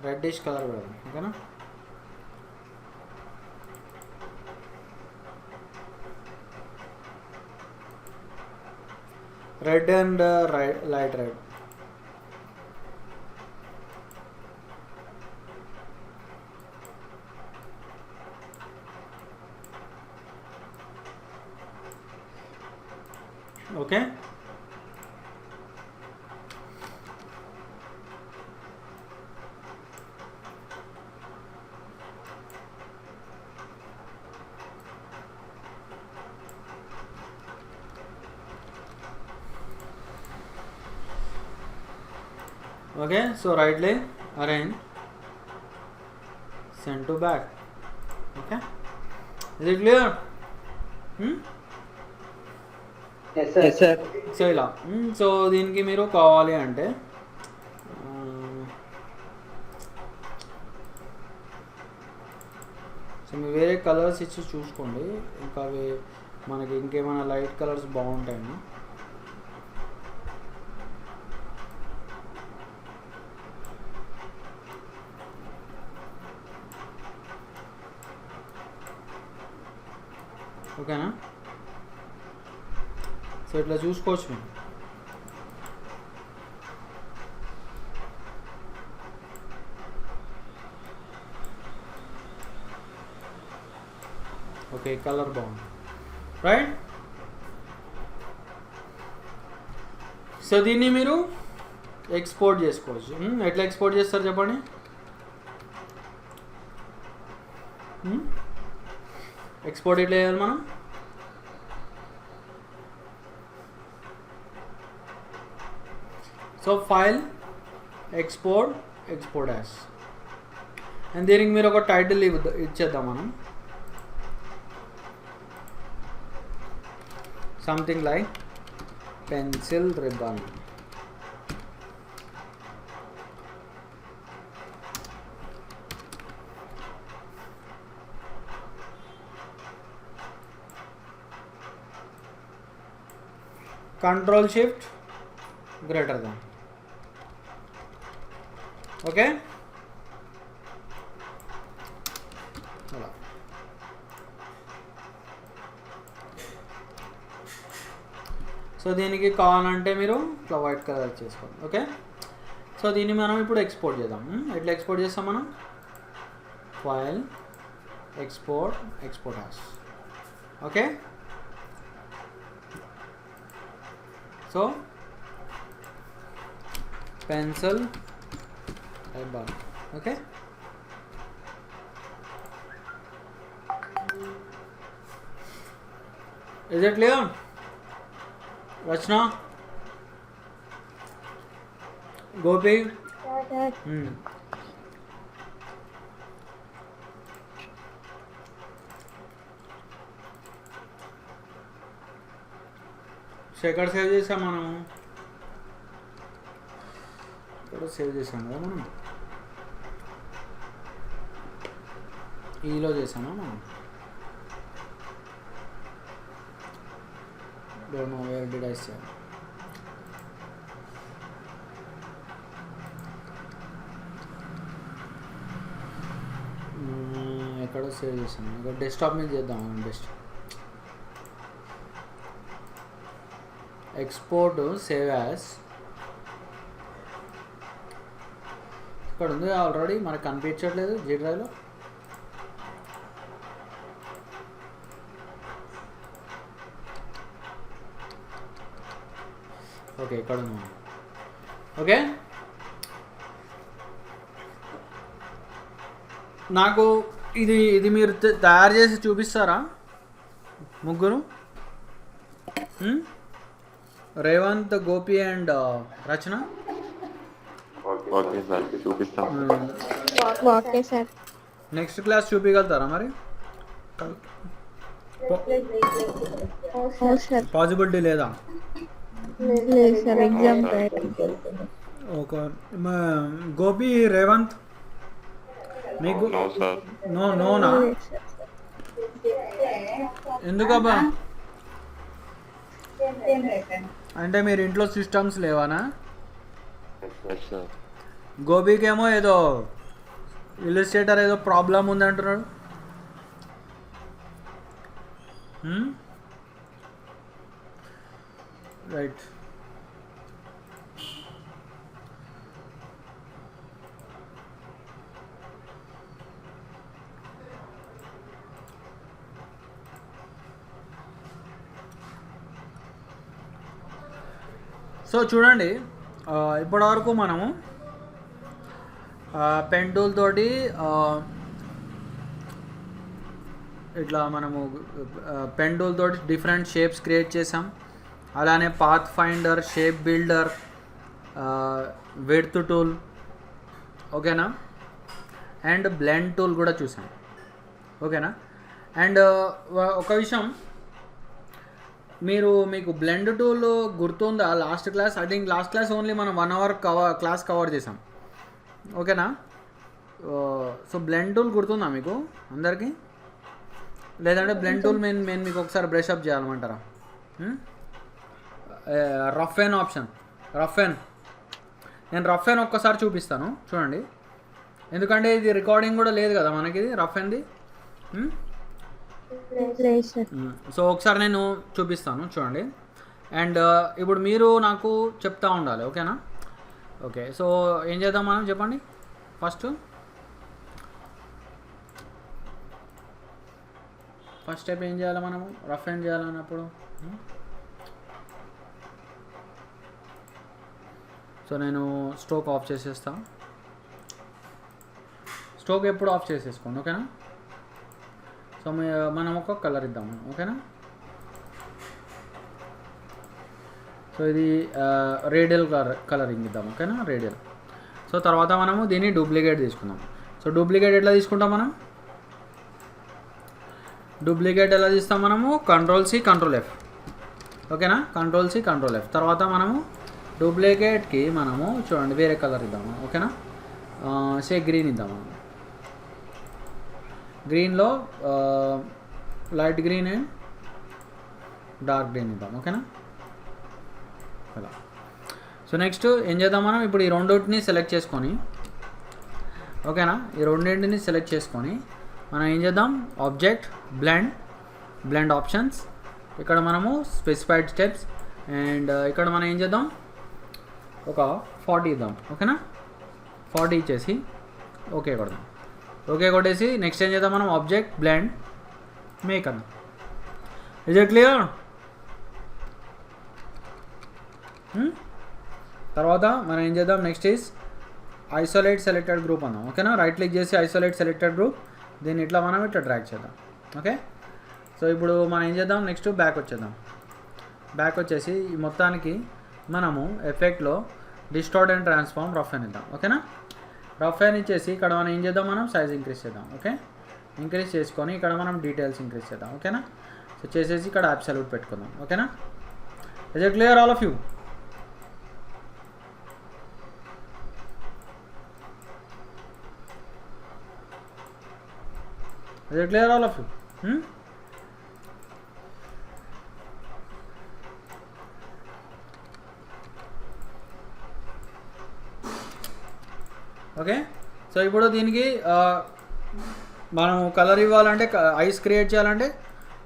రెడ్డిష్ కలర్ పెడదాం. ఓకేనా? Red and light red. Okay, okay. So rightly arrange, send to back. Okay, is it clear? So ఇలా. సో దీనికి మీరు కావాలి అంటే సో మీరు వేరే కలర్స్ ఇచ్చి చూసుకోండి, ఇంకా అవి మనకి ఇంకేమైనా లైట్ కలర్స్ బాగుంటాయి. ఓకేనా? సో ఇట్లా చూసుకోవచ్చు మేము. ఓకే, ఓకే కలర్ బాగుంది రైట్. సో దీన్ని మీరు ఎక్స్పోర్ట్ చేసుకోవచ్చు. ఎట్లా ఎక్స్పోర్ట్ చేస్తారు చెప్పండి. ఎక్స్పోర్ట్ ఎట్లా చేయాలి మనం? So file export as and దీనికి మీరు ఒక టైటిల్ ఇచ్చేద్దాం మనం, something like pencil ribbon. Control Shift greater than. Okay అలా. సో దీనికి కావాలంటే మీరు ఇట్లా వైట్ కలర్ చేసుకోండి. ఓకే సో దీన్ని మనం ఇప్పుడు ఎక్స్పోర్ట్ చేద్దాం. ఎట్లా ఎక్స్పోర్ట్ చేస్తాం మనం? File export as. Okay so pencil ribbon. Okay, is it clear? Rachna, Gopi, sir. ఎక్కడ సేవ్ చేసాం మనం? ఇక్కడ సేవ్ చేసాం కదా మనం, ఈలో చేసామా మనం? Don't know where did I save. ఎక్కడో సేవ్ చేసాము. ఇక్కడ డెస్క్టాప్ మీద చేద్దాం మనం. ఎక్స్పోర్ట్ సేవ్ యాస్ ఇక్కడ ఉంది ఆల్రెడీ, మనకు కనిపించట్లేదు జీ డ్రైవ్లో. ఓకే ఇక్కడ ఉంది. ఓకే నాకు ఇది మీరు తయారు చేసి చూపిస్తారా ముగ్గురు? Revanth, Gopi and Rachana. Okay sir చూపిస్తాం. Okay sir. నెక్స్ట్ క్లాస్ చూపించగలుగుతారా మరి? సార్ పాసిబిలిటీ లేదా? లేదు sir, exam okay. Gopi, Revanth మీకు నో సార్. నోనా? ఎందుకబ్బా? అంటే మీరు ఇంట్లో సిస్టమ్స్ లేవానా? Yes sir. గోబీకేమో ఏదో ఇల్లుస్ట్రేటర్ ఏదో ప్రాబ్లం ఉంది అంటున్నాడు. రైట్. సో చూడండి, ఇప్పటివరకు మనము పెన్ టూల్ తోటి ఇట్లా మనము పెన్ టూల్ తోటి డిఫరెంట్ షేప్స్ క్రియేట్ చేసాం. అలానే path finder, shape builder, width tool, ఓకేనా, అండ్ బ్లెండ్ టూల్ కూడా చూసాం. ఓకేనా. అండ్ ఒక విషయం, మీకు బ్లెండ్ టూల్ గుర్తుందా? Last class, I think last class only మనం 1 hour క్లాస్ కవర్ చేసాం. ఓకేనా. సో బ్లెండ్ టూల్ గుర్తుందా మీకు అందరికీ? లేదంటే బ్లెండ్ టూల్ నేను మీకు ఒకసారి బ్రష్ అప్ చేయాలమంటారా? రఫ్ ఎన్ ఆప్షన్, నేను రఫ్ ఎన్ ఒక్కసారి చూపిస్తాను చూడండి, ఎందుకంటే ఇది రికార్డింగ్ కూడా లేదు కదా మనకి, ఇది రఫ్ ఎన్ది. సో ఒకసారి నేను చూపిస్తాను చూడండి. అండ్ ఇప్పుడు మీరు నాకు చెప్తా ఉండాలి, ఓకేనా? ఓకే. సో ఏం చేద్దాం మనం చెప్పండి. ఫస్ట్ ఫస్ట్ స్టెప్ ఏం చేయాలి మనము రఫ్ అండ్ చేయాలన్నప్పుడు సో నేను స్ట్రోక్ ఆఫ్ చేసేస్తాను. స్ట్రోక్ ఎప్పుడు ఆఫ్ చేసేసుకోండి, ఓకేనా. సో మనం ఒక కలర్ ఇద్దాం, ఓకేనా. సో ఇది రేడియల్ కలరింగ్ ఇద్దాం, ఓకేనా, రేడియల్. సో తర్వాత మనము దీన్ని డూప్లికేట్ తీసుకుందాం. సో డూప్లికేట్ ఎట్లా తీసుకుంటాం మనం, డూప్లికేట్ ఎలా తీస్తాం మనము, Ctrl+C Ctrl+F, ఓకేనా, Ctrl+C Ctrl+F. తర్వాత మనము డూప్లికేట్కి మనము చూడండి వేరే కలర్ ఇద్దాము, ఓకేనా. సే గ్రీన్ ఇద్దాం మనం. గ్రీన్లో light green and dark green ఇద్దాం, ఓకేనా. అలా. సో నెక్స్ట్ ఏం చేద్దాం మనం, ఇప్పుడు ఈ రెండింటిని సెలెక్ట్ చేసుకొని, ఓకేనా, ఈ రెండింటిని సెలెక్ట్ చేసుకొని మనం ఏం చేద్దాం, ఆబ్జెక్ట్ బ్లెండ్ ఆప్షన్స్, ఇక్కడ మనము స్పెసిఫైడ్ స్టెప్స్ అండ్ ఇక్కడ మనం ఏం చేద్దాం, ఒక 40 ఇద్దాం, ఓకేనా. 40 ఇచ్చేసి ఓకే కొడదాం. ఓకే కొట్టేసి నెక్స్ట్ ఏం చేద్దాం మనం, ఆబ్జెక్ట్ బ్లెండ్ మేక్ అన్నాం. Is it clear? తర్వాత మనం ఏం చేద్దాం, next is isolate selected group అన్నాం, ఓకేనా. రైట్ క్లిక్ చేసి ఐసోలేట్ సెలెక్టెడ్ గ్రూప్, దీన్ని ఇట్లా మనం ఇట్లా డ్రాగ్ చేద్దాం, ఓకే. సో ఇప్పుడు మనం ఏం చేద్దాం, నెక్స్ట్ బ్యాక్ వచ్చేద్దాం. బ్యాక్ వచ్చేసి ఈ మొత్తానికి మనము ఎఫెక్ట్లో డిస్టార్ట్ అండ్ ట్రాన్స్ఫార్మ్ రఫ్ అని ఇద్దాం, ఓకేనా. రఫ్ అని ఇచ్చేసి ఇక్కడ మనం ఏం చేద్దాం, మనం సైజ్ ఇంక్రీజ్ చేద్దాం, ఓకే. ఇంక్రీజ్ చేసుకొని ఇక్కడ మనం డీటెయిల్స్ ఇంక్రీజ్ చేద్దాం, ఓకేనా. సో చేసేసి ఇక్కడ అబ్సల్యూట్ పెట్టుకుందాం, ఓకేనా. Is it clear all of you? Is it clear all of you? Okay. So ఇప్పుడు దీనికి మనం కలర్ ఇవ్వాలంటే, ఐస్ క్రియేట్ చేయాలంటే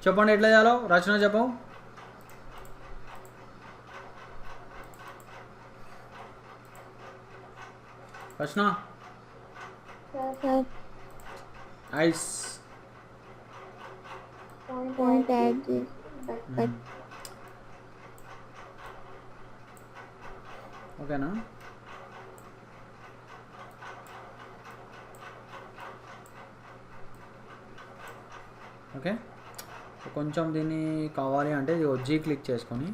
చెప్పండి ఎట్లా చేయాలో, రచన చెప్పు. Rachana, eyes point at this but ఓకేనా. ఓకే. కొంచెం దీన్ని కావాలి అంటే ఇది జీ క్లిక్ చేసుకొని,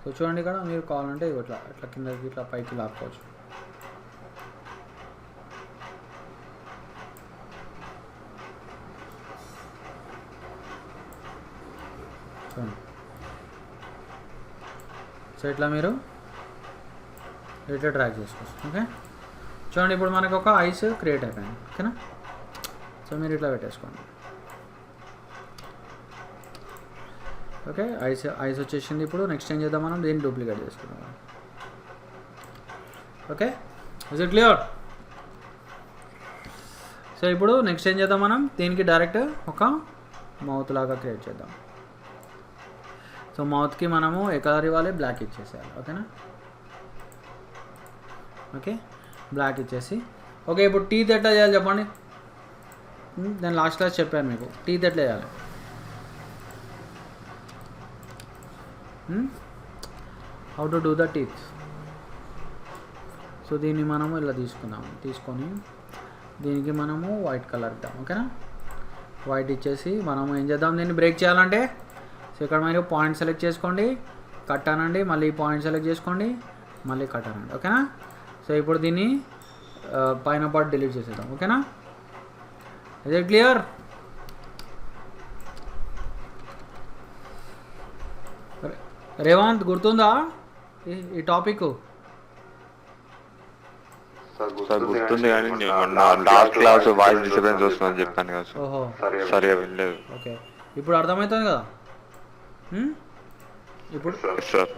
సో చూడండి ఇక్కడ మీరు కావాలంటే ఇట్లా ఇట్లా కిందకి ఇట్లా పైకి లాక్కోవచ్చు. చూడండి. సో ఇట్లా మీరు ఇట్లా డ్రాగ్ చేసుకోవచ్చు, ఓకే. చూడండి ఇప్పుడు మనకు ఒక ఐస్ క్రియేట్ అయిపోయింది, ఓకేనా. సో మీరు ఇట్లా పెట్టేసుకోండి, ఓకే. ఐస్ వచ్చేసింది. ఇప్పుడు నెక్స్ట్ ఏం చేద్దాం మనం, దీన్ని డూప్లికేట్ చేసుకుందాం, okay. Is it clear? So ఇప్పుడు నెక్స్ట్ ఏం చేద్దాం మనం, దీనికి డైరెక్ట్ ఒక మౌత్ లాగా క్రియేట్ చేద్దాం. సో మౌత్కి మనము ఏ కలర్ ఇవ్వాలి, బ్లాక్ ఇచ్చేసేయాలి, ఓకేనా. ఓకే, బ్లాక్ ఇచ్చేసి ఓకే. ఇప్పుడు టీత్ ఎట్లా చేయాలి చెప్పండి, నేను లాస్ట్ క్లాస్ చెప్పాను మీకు టీత్ ఎట్లా చేయాలి. How to do the teeth. So దీన్ని మనము ఇలా తీసుకొని దీనికి మనము వైట్ కలర్ ఇద్దాం, ఓకేనా. వైట్ ఇచ్చేసి మనము ఏం చేద్దాం, దీన్ని బ్రేక్ చేయాలంటే సో ఇక్కడ మీరు పాయింట్ సెలెక్ట్ చేసుకోండి, కట్ అనండి, మళ్ళీ పాయింట్ సెలెక్ట్ చేసుకోండి, మళ్ళీ కట్ అనండి, ఓకేనా. సో ఇప్పుడు దీన్ని పైన పార్ట్ డిలీట్ చేసేద్దాం, ఓకేనా. Is it clear? రేవంత్ గుర్తుందా ఈ టాపిక్? సార్ గుర్తుంది కానీ లాస్ట్ క్లాస్ వాయిస్ డిస్టర్బెన్స్ వస్తుందని చెప్పాను కదా సార్. ఓహో, సరిగా వెళ్ళలేదు. ఓకే. ఇప్పుడు అర్థమవుతుంది కదా. ఇప్పుడు సార్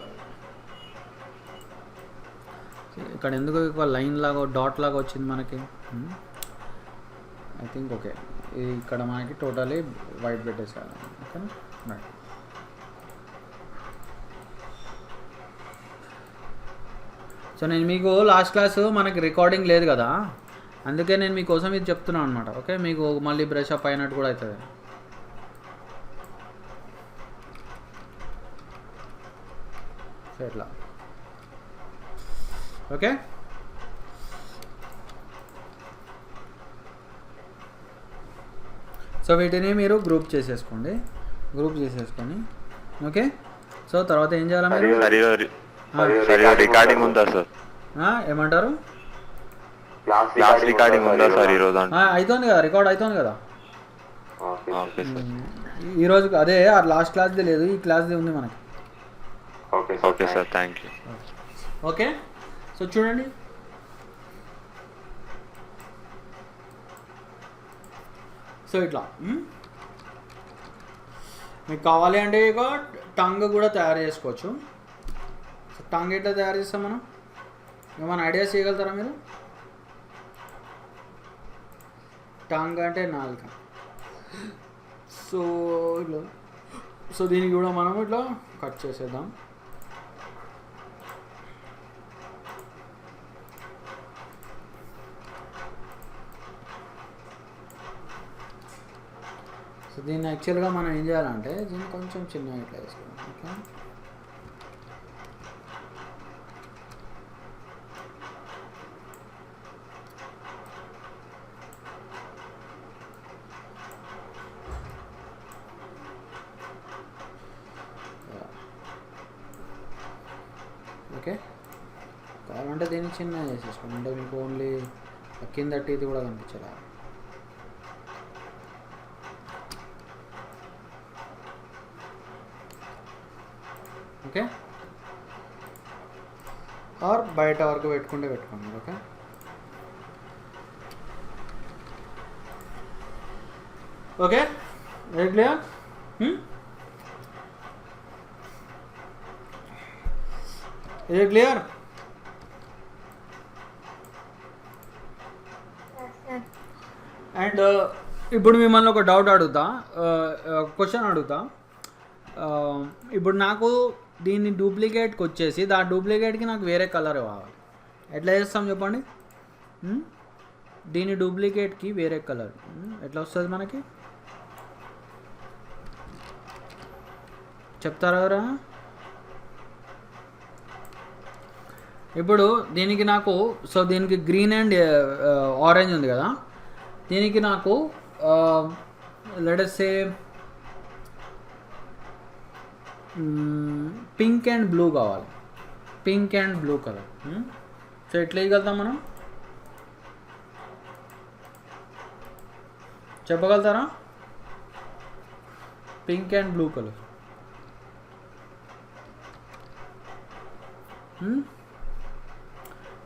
ఇక్కడ ఎందుకు లైన్ లాగా డాట్ లాగా వచ్చింది మనకి, ఐ థింక్ ఓకే. ఇక్కడ మనకి టోటలీ వైట్ పెట్టేసాను, ఓకేనా. రైట్. సో నేను మీకు లాస్ట్ క్లాస్ మనకి రికార్డింగ్ లేదు కదా, అందుకే నేను మీకోసం ఇది చెప్తున్నాను అనమాట, ఓకే. మీకు మళ్ళీ బ్రష్ అప్ అయినట్టు కూడా అవుతుంది. సో ఇట్లా ఓకే. సో వీటిని మీరు గ్రూప్ చేసేసుకొని ఓకే. సో తర్వాత ఏం చేయాలి మీరు? సరే రికార్డింగ్ ఉందా సార్? ఏమంటారు? క్లాస్ రికార్డింగ్ ఉందా సార్ ఈరోజు? అవుతుంది కదా, రికార్డ్ అవుతుంది కదా ఓకే సార్. ఈరోజు. అదే లాస్ట్ క్లాస్ది లేదు, ఈ క్లాస్ది ఉంది మనకి. Okay sir, thank you. Okay. So చూడండి, సో ఇట్లా మీకు కావాలి అంటే ఇక టంగ్ కూడా తయారు చేసుకోవచ్చు. సో టంగ్ ఎట్లా తయారు చేస్తాం మనం? ఏమైనా ఐడియాస్ చేయగలుగుతారా మీరు? టంగ్ అంటే నాలుక. సో ఇట్లా, సో దీనికి కూడా మనం ఇట్లా కట్ చేసేద్దాం. సో దీన్ని యాక్చువల్గా మనం ఏం చేయాలంటే దీన్ని కొంచెం చిన్నగా ఇట్లా వేసుకోవాలి. ఓకే. ఓకే, కావాలంటే దీన్ని చిన్నగా చేసేసుకోండి, అంటే మీకు ఓన్లీ కింద ఇది కూడా కనిపించాలి. ఓకే, ఆర్ బయట వరకు పెట్టుకోండి. Okay. Okay, very clear. Very clear. And ఇప్పుడు మిమ్మల్ని ఒక డౌట్ అడుగుతా, క్వశ్చన్ అడుగుతా. ఇప్పుడు నాకు దీన్ని డూప్లికేట్కి వచ్చేసి డూప్లికేట్కి నాకు వేరే కలర్ కావాలి. ఎట్లా చేస్తాం చెప్పండి? దీని డూప్లికేట్కి వేరే కలర్ ఎట్లా వస్తుంది మనకి? చెప్తారా ఎవరా? ఇప్పుడు దీనికి నాకు, సో దీనికి గ్రీన్ అండ్ ఆరెంజ్ ఉంది కదా, దీనికి నాకు let us say pink and blue కావాలి. Pink and blue colour. So ఎట్లా వేయగలుగుతాం మనం? చెప్పగలుగుతారా? Pink and blue colour.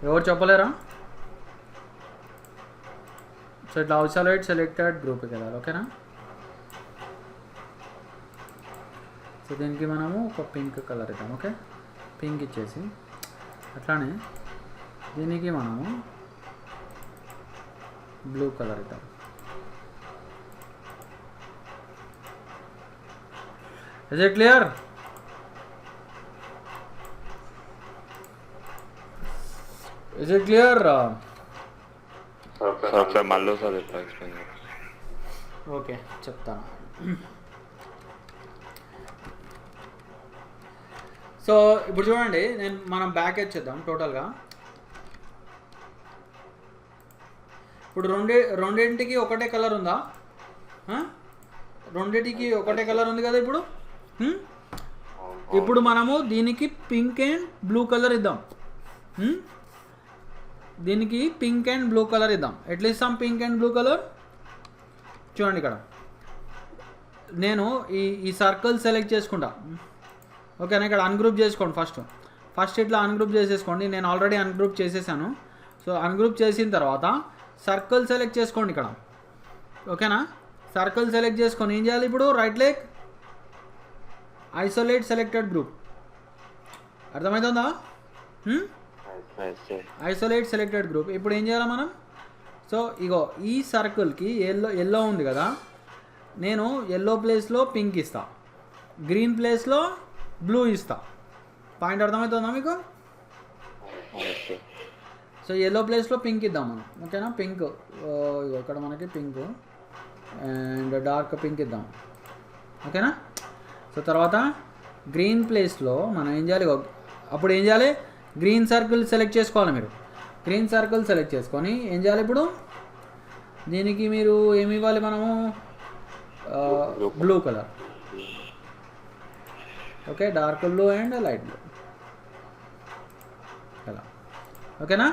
ఎవరు చెప్పలేరా? సో ఇట్లా అవుట్సైడ్ సెలెక్టెడ్ గ్రూప్కి వెళ్ళాలి. ఓకేనా? సో దీనికి మనము ఒక పింక్ కలర్ ఇద్దాం. ఓకే, పింక్ ఇచ్చేసి అట్లానే దీనికి మనము బ్లూ కలర్ ఇద్దాం. Is it clear? Is it clear? Sir మళ్ళీ సార్ ఎక్స్ప్లెయిన్. ఓకే, చెప్తాను. సో ఇప్పుడు చూడండి, మనం బ్యాక్ వచ్చేద్దాం టోటల్గా. ఇప్పుడు రెండింటికి ఒకటే కలర్ ఉందా? రెండింటికి ఒకటే కలర్ ఉంది కదా ఇప్పుడు. ఇప్పుడు మనము దీనికి పింక్ అండ్ బ్లూ కలర్ ఇద్దాం. దీనికి పింక్ అండ్ బ్లూ కలర్ ఇద్దాం. ఎట్లా ఇస్తాం పింక్ అండ్ బ్లూ కలర్? చూడండి, ఇక్కడ నేను ఈ సర్కిల్ సెలెక్ట్ చేసుకుంటా. ఓకేనా? ఇక్కడ అన్గ్రూప్ చేసుకోండి. ఫస్ట్ ఇట్లా అన్గ్రూప్ చేసేసుకోండి. నేను ఆల్రెడీ అన్గ్రూప్ చేసేసాను. సో అన్గ్రూప్ చేసిన తర్వాత సర్కిల్ సెలెక్ట్ చేసుకోండి ఇక్కడ. ఓకేనా? సర్కిల్ సెలెక్ట్ చేసుకొని ఏం చేయాలి ఇప్పుడు? Right click, isolate selected group. అర్థమవుతుందా? Isolate selected group. ఇప్పుడు ఏం చేయాలి మనం? సో ఇగో ఈ సర్కిల్కి ఎల్లో ఉంది కదా, నేను ఎల్లో ప్లేస్లో పింక్ ఇస్తా, గ్రీన్ ప్లేస్లో బ్లూ ఇస్తా. పాయింట్ అర్థమవుతుందా మీకు? సో ఎల్లో ప్లేస్లో పింక్ ఇద్దాం మనం. ఓకేనా? పింక్ ఇక్కడ మనకి పింక్ అండ్ డార్క్ పింక్ ఇద్దాం. ఓకేనా? సో తర్వాత గ్రీన్ ప్లేస్లో మనం ఏం చేయాలి? అప్పుడు ఏం చేయాలి, గ్రీన్ సర్కిల్ సెలెక్ట్ చేసుకోవాలి మీరు. గ్రీన్ సర్కిల్ సెలెక్ట్ చేసుకొని ఏం చేయాలి, ఇప్పుడు దీనికి మీరు ఏమి ఇవ్వాలి, మనము blue colour. Okay, dark blue and light blue అలా. ఓకేనా.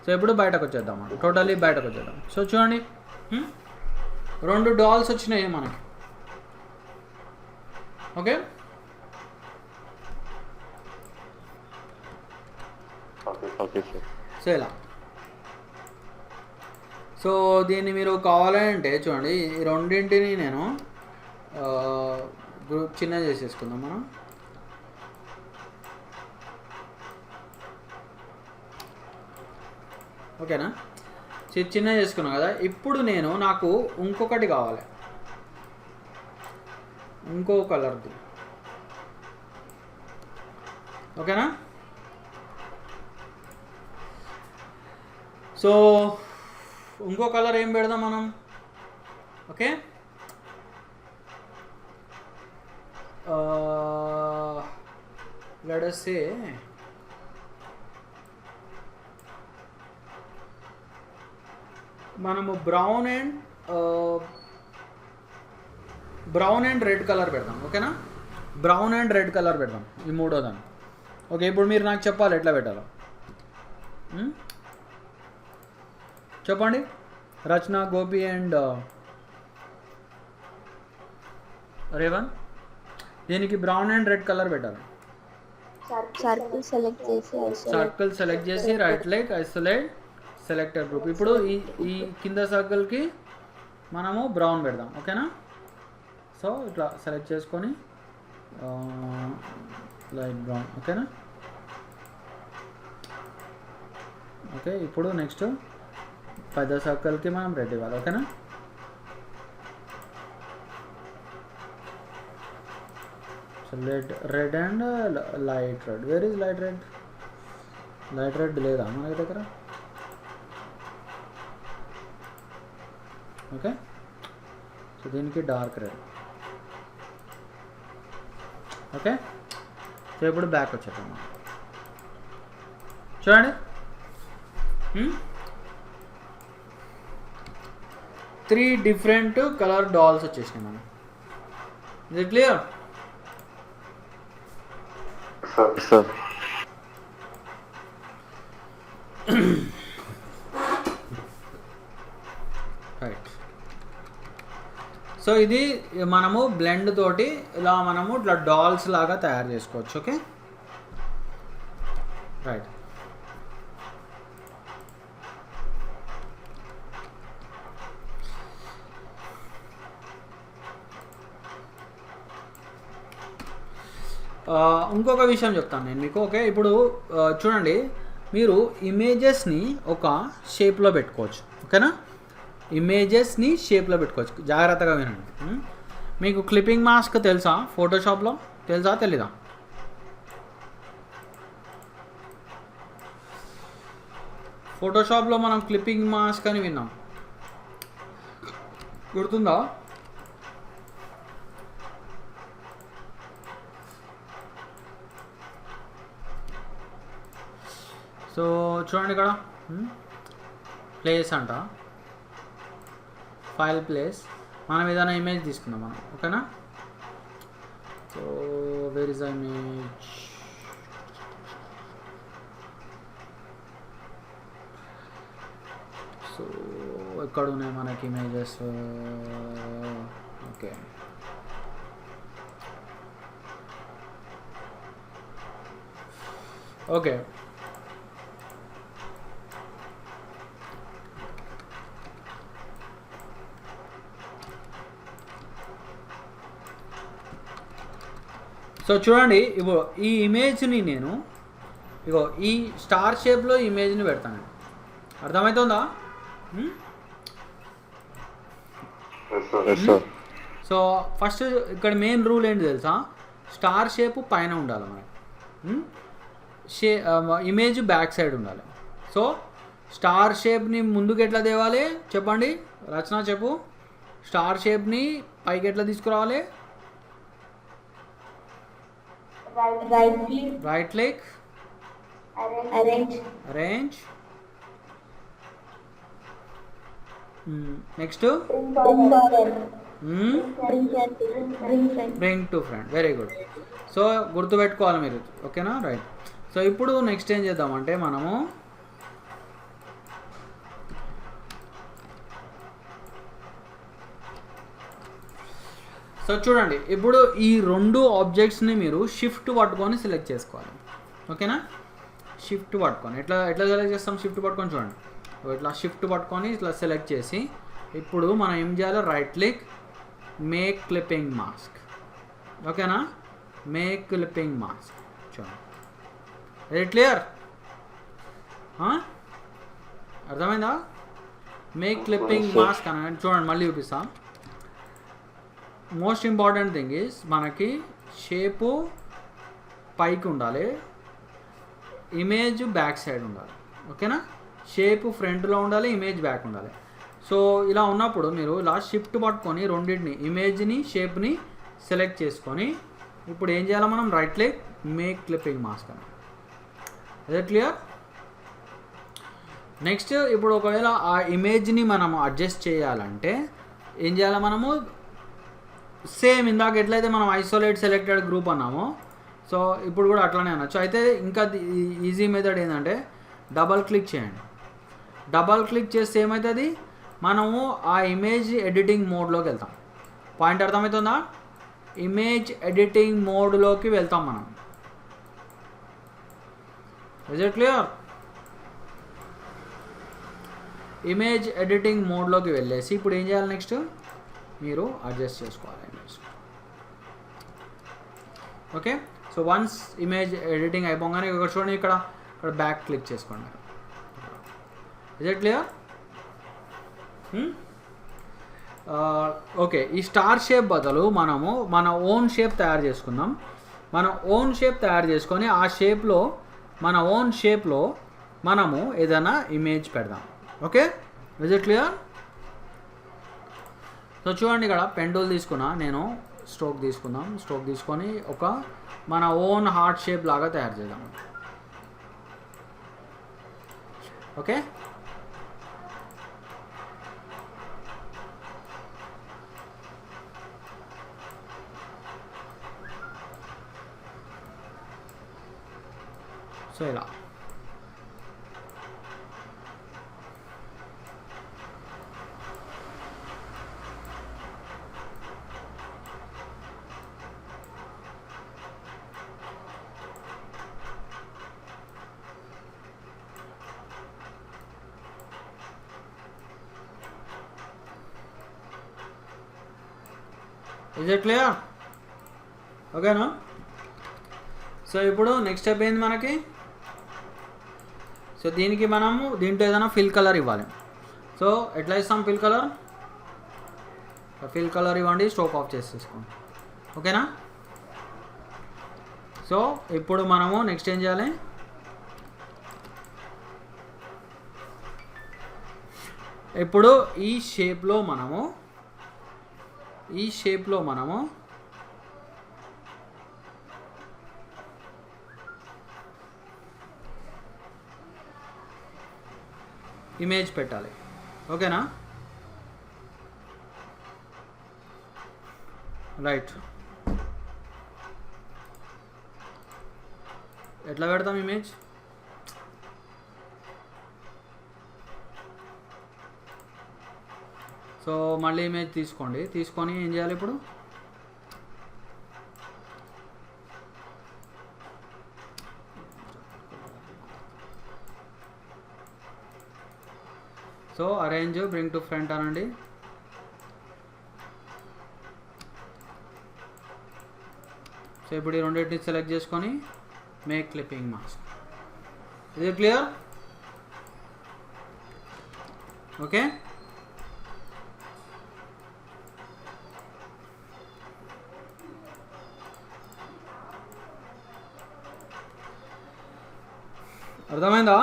సో ఇప్పుడు బయటకు వచ్చేద్దాం, మనం టోటల్లీ బయటకు వచ్చేద్దాం. సో చూడండి, 2 డాల్స్ వచ్చినాయి మనకి. Okay, okay sir. సో ఇలా. సో దీన్ని మీరు కావాలంటే చూడండి, ఈ రెండింటిని నేను గ్రూప్ చిన్న చేసేసుకుందాం మనం. ఓకేనా, చిన్న చేసుకున్నాం కదా. ఇప్పుడు నాకు ఇంకొకటి కావాలి, ఇంకో కలర్ది. ఓకేనా. సో ఇంకో కలర్ ఏం పెడదాం మనం. ఓకే, let us say మనము బ్రౌన్ అండ్ రెడ్ కలర్ పెడదాం. ఓకేనా, బ్రౌన్ అండ్ రెడ్ కలర్ పెడదాం ఈ మూడో దాన్ని. ఓకే, ఇప్పుడు మీరు నాకు చెప్పాలి ఎట్లా పెట్టాలో. చెప్పండి, రచన, గోపి అండ్ రేవన్. దీనికి బ్రౌన్ అండ్ రెడ్ కలర్ పెట్టాలి. సర్కిల్ సెలెక్ట్ చేసి right click, isolate selected group. ఇప్పుడు ఈ కింద సర్కిల్కి మనము బ్రౌన్ పెడదాం. ఓకేనా. సో ఇట్లా సెలెక్ట్ చేసుకొని లైట్ బ్రౌన్. ఓకేనా. ఓకే, ఇప్పుడు నెక్స్ట్ పెద్ద సర్కిల్కి మనం రెడ్ ఇవ్వాలి. ఓకేనా. So red and light red. Where is light red? Light red లేదా మన దగ్గర? ఓకే, సో దీనికి డార్క్ రెడ్. ఓకే, సో ఇప్పుడు బ్యాక్ వచ్చేద్దాం. చూడండి, 3 డిఫరెంట్ కలర్ డాల్స్ వచ్చేసినాయి మనం. ఇది క్లియర్ సార్. రైట్. సో ఇది మనము బ్లెండ్ తోటి ఇలా మనము ఇట్లా డాల్స్ లాగా తయారు చేసుకోవచ్చు. Okay, right. ఇంకొక విషయం చెప్తాను నేను మీకు. ఓకే, ఇప్పుడు చూడండి, మీరు ఇమేజెస్ని ఒక షేప్లో పెట్టుకోవచ్చు. ఓకేనా, ఇమేజెస్ని షేప్లో పెట్టుకోవచ్చు. జాగ్రత్తగా వినండి. మీకు క్లిప్పింగ్ మాస్క్ తెలుసా? ఫోటోషాప్లో తెలుసా, తెలీదా? ఫోటోషాప్లో మనం క్లిప్పింగ్ మాస్క్ అని విన్నాం, గుర్తుందా? సో చూడండి ఇక్కడ ప్లేస్ అంట, ఫైల్ ప్లేస్. మనం ఏదైనా ఇమేజ్ తీసుకుందాం మనం. ఓకేనా. So where is the image? So ఎక్కడ ఉన్నాయి మనకి ఇమేజెస్? Okay, okay. సో చూడండి, ఇప్పుడు ఈ ఇమేజ్ని నేను ఈ స్టార్ షేప్లో ఇమేజ్ని పెడతాను. అర్థమవుతుందా? సో ఫస్ట్ ఇక్కడ మెయిన్ రూల్ ఏంటి తెలుసా? స్టార్ షేప్ పైన ఉండాలి మనకి, ఇమేజ్ బ్యాక్ సైడ్ ఉండాలి. సో స్టార్ షేప్ని ముందుకు ఎట్లా తేవాలి చెప్పండి, రచన చెప్పు. స్టార్ షేప్ని పైకి ఎట్లా తీసుకురావాలి? right click, right click, arrange, arrange. Next, bring forward, hmm, bring friend, bring friend. bring to friend. Very good. So గుర్తుపెట్టుకోవాలి మీరు, ఓకేనా? రైట్. సో ఇప్పుడు నెక్స్ట్ ఏం చేద్దామంటే మనము సో చూడండి, ఇప్పుడు ఈ రెండు ఆబ్జెక్ట్స్ని మీరు షిఫ్ట్ పట్టుకొని సెలెక్ట్ చేసుకోవాలి, ఓకేనా? షిఫ్ట్ పట్టుకొని ఎట్లా సెలెక్ట్ చేస్తాం? షిఫ్ట్ పట్టుకొని చూడండి, ఇట్లా షిఫ్ట్ పట్టుకొని ఇట్లా సెలెక్ట్ చేసి ఇప్పుడు మనం ఏం చేయాలి? Right click, make clipping mask, ఓకేనా? Make clipping mask. చూడండి, ఇది క్లియర్? అర్థమైందా? మేక్ క్లిప్పింగ్ మాస్క్ అని చూడండి, మళ్ళీ చూపిస్తాం. మోస్ట్ ఇంపార్టెంట్ థింగ్ ఈజ్ మనకి షేపు పైకి ఉండాలి, ఇమేజ్ బ్యాక్ సైడ్ ఉండాలి, ఓకేనా? షేపు ఫ్రంట్లో ఉండాలి, ఇమేజ్ బ్యాక్ ఉండాలి. సో ఇలా ఉన్నప్పుడు మీరు ఇలా షిఫ్ట్ పట్టుకొని రెండింటిని, ఇమేజ్ని షేప్ని సెలెక్ట్ చేసుకొని ఇప్పుడు ఏం చేయాలి? మనం right click, make clipping mask అని. అదే క్లియర్? నెక్స్ట్ ఇప్పుడు ఒకవేళ ఆ ఇమేజ్ని మనం అడ్జస్ట్ చేయాలంటే ఏం చేయాలి? మనము సేమ్ ఇందాక ఎట్లయితే మనం ఐసోలేట్ సెలెక్టెడ్ గ్రూప్ అన్నామో, సో ఇప్పుడు కూడా అట్లానే అనొచ్చు. అయితే ఇంకా ఈజీ మెథడ్ ఏంటంటే డబల్ క్లిక్ చేయండి. డబల్ క్లిక్ చేస్తే ఏమవుతుంది? మనము ఆ ఇమేజ్ ఎడిటింగ్ మోడ్లోకి వెళ్తాం. పాయింట్ అర్థమవుతుందా? ఇమేజ్ ఎడిటింగ్ మోడ్లోకి వెళ్తాం మనం. Is it clear? Image editing మోడ్లోకి వెళ్ళేసి ఇప్పుడు ఏం చేయాలి? నెక్స్ట్ మీరు అడ్జస్ట్ చేసుకోవాలి image, okay? So once image editing అయిపోగానే ఇక్కడ చూడండి, ఇక్కడ బ్యాక్ క్లిక్ చేసుకోండి. Is it clear? ఓకే, ఈ స్టార్ షేప్ బదులు మనము మన ఓన్ షేప్ తయారు చేసుకుందాం. మన ఓన్ షేప్ తయారు చేసుకొని ఆ షేప్లో, మన ఓన్ షేప్లో మనము ఏదైనా ఇమేజ్ పెడదాం, okay? Is it clear? So చూడండి, ఇక్కడ పెన్ టూల్ తీసుకున్నా నేను, స్ట్రోక్ తీసుకుందాం. స్ట్రోక్ తీసుకొని ఒక మన ఓన్ హార్ట్ షేప్ లాగా తయారు చేద్దాం, ఓకే? సో ఇలా ఇజ్ ఇట్ క్లియర్? ఓకేనా? సో ఇప్పుడు నెక్స్ట్ స్టెప్ ఏంది మనకి? సో దీనికి మనము దీంట్లో ఏదైనా ఫిల్ కలర్ ఇవ్వాలి. సో ఎట్లా ఇస్తాం ఫిల్ కలర్? ఫిల్ కలర్ ఇవ్వండి, స్ట్రోక్ ఆఫ్ చేసేసుకోండి, ఓకేనా? సో ఇప్పుడు మనము నెక్స్ట్ ఏం చేయాలి? ఇప్పుడు ఈ షేప్లో మనము ఇమేజ్ పెట్టాలి, ఓకేనా? రైట్. ఎట్లా పెడతాం ఇమేజ్? సో మళ్ళీ ఇమేజ్ తీసుకోండి, తీసుకొని ఏం చేయాలి ఇప్పుడు? So arrange, bring to front అనండి. సో ఇప్పుడు ఈ రెండింటిని సెలెక్ట్ చేసుకొని మేక్ క్లిప్పింగ్ మాస్క్. ఇది క్లియర్? ఓకే. అర్థమైందా?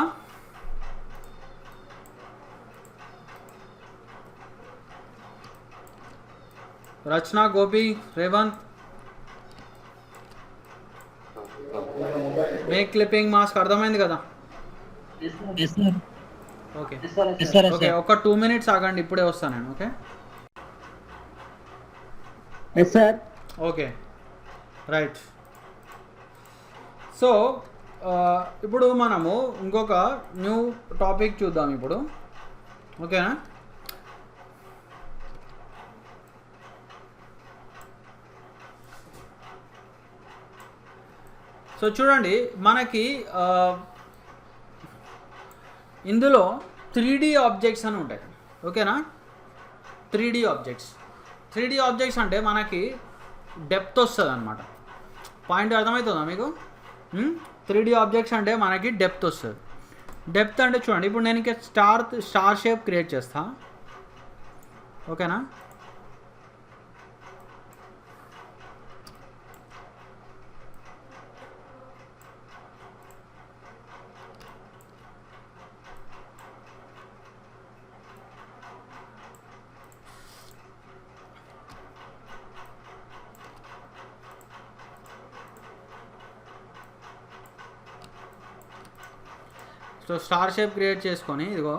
Rachana, Gopi, Revanth make clipping mask అర్థమైంది కదా? ఓకే ఓకే, ఒక 2 minutes ఆగండి, ఇప్పుడే వస్తాను నేను. Okay yes sir. Okay right. So ఇప్పుడు మనము ఇంకొక న్యూ టాపిక్ చూద్దాం ఇప్పుడు. ఓకేనా? సో చూడండి, మనకి ఇందులో 3D ఆబ్జెక్ట్స్ అని ఉంటాయి. ఓకేనా? 3D ఆబ్జెక్ట్స్ అంటే మనకి డెప్త్ వస్తుంది అనమాట. పాయింట్ అర్థమవుతుందా మీకు? 3D ఆబ్జెక్ట్స్ అంటే మనకి డెప్త్ వస్తుంది. డెప్త్ అంటే చూడండి, ఇప్పుడు నేను ఇంకా స్టార్ షేప్ క్రియేట్ చేస్తా. ఓకేనా? సో స్టార్ షేప్ క్రియేట్ చేసుకొని ఇదిగో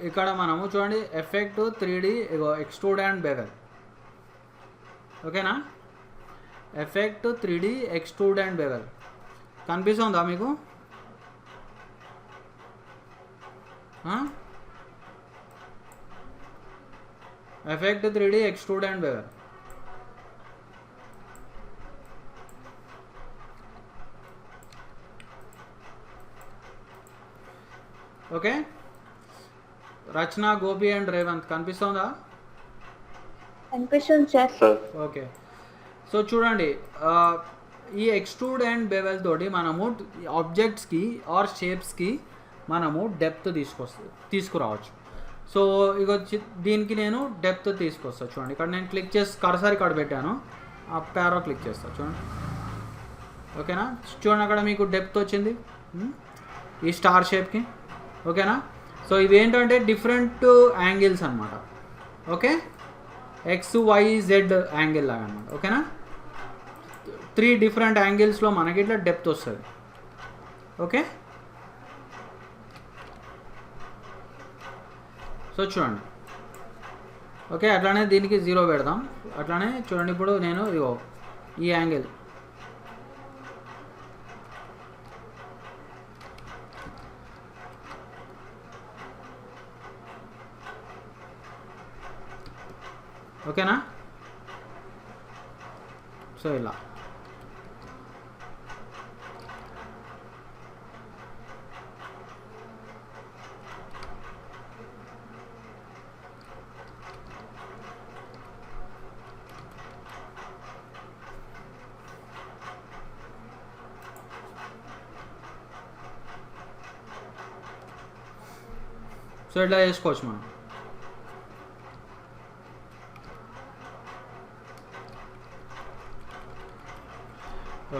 ఇక్కడ మనము చూడండి ఎఫెక్ట్ 3D ఇగో ఎక్స్ట్రూడ్ అండ్ బెవెల్. ఓకేనా? Effect 3D extrude and bevel కనిపిస్తుందా మీకు? Effect 3D extrude and bevel. Okay, Rachana, Gopi and Revanth కనిపిస్తుందా? కనిపిస్తుంది సార్. ఓకే, సో చూడండి, ఈ ఎక్స్ట్రూడ్ అండ్ బెవెల్ తోటి మనము ఆబ్జెక్ట్స్కి ఆర్ షేప్స్కి మనము డెప్త్ తీసుకురావచ్చు. సో ఇక దీనికి నేను డెప్త్ తీసుకొస్తాను. చూడండి, ఇక్కడ నేను క్లిక్ చేసి కర్సర్ ఇక్కడ పెట్టాను, ఆ ప్యారో క్లిక్ చేస్తాను. చూడండి, ఓకేనా? చూడండి, అక్కడ మీకు డెప్త్ వచ్చింది ఈ స్టార్ షేప్కి. ఓకేనా? సో ఇవి ఏంటంటే డిఫరెంట్ యాంగిల్స్ అనమాట. ఓకే, XYZ యాంగిల్ లాగా అనమాట. ఓకేనా? 3 డిఫరెంట్ యాంగిల్స్లో మనకి ఇట్లా డెప్త్ వస్తుంది. ఓకే, సో చూడండి. ఓకే, అట్లానే దీనికి 0 పెడదాం. అట్లానే చూడండి, ఇప్పుడు నేను ఇగో ఈ యాంగిల్ ఓకేనా? సో ఇలా ఇట్లా చేసుకోవచ్చు మనం.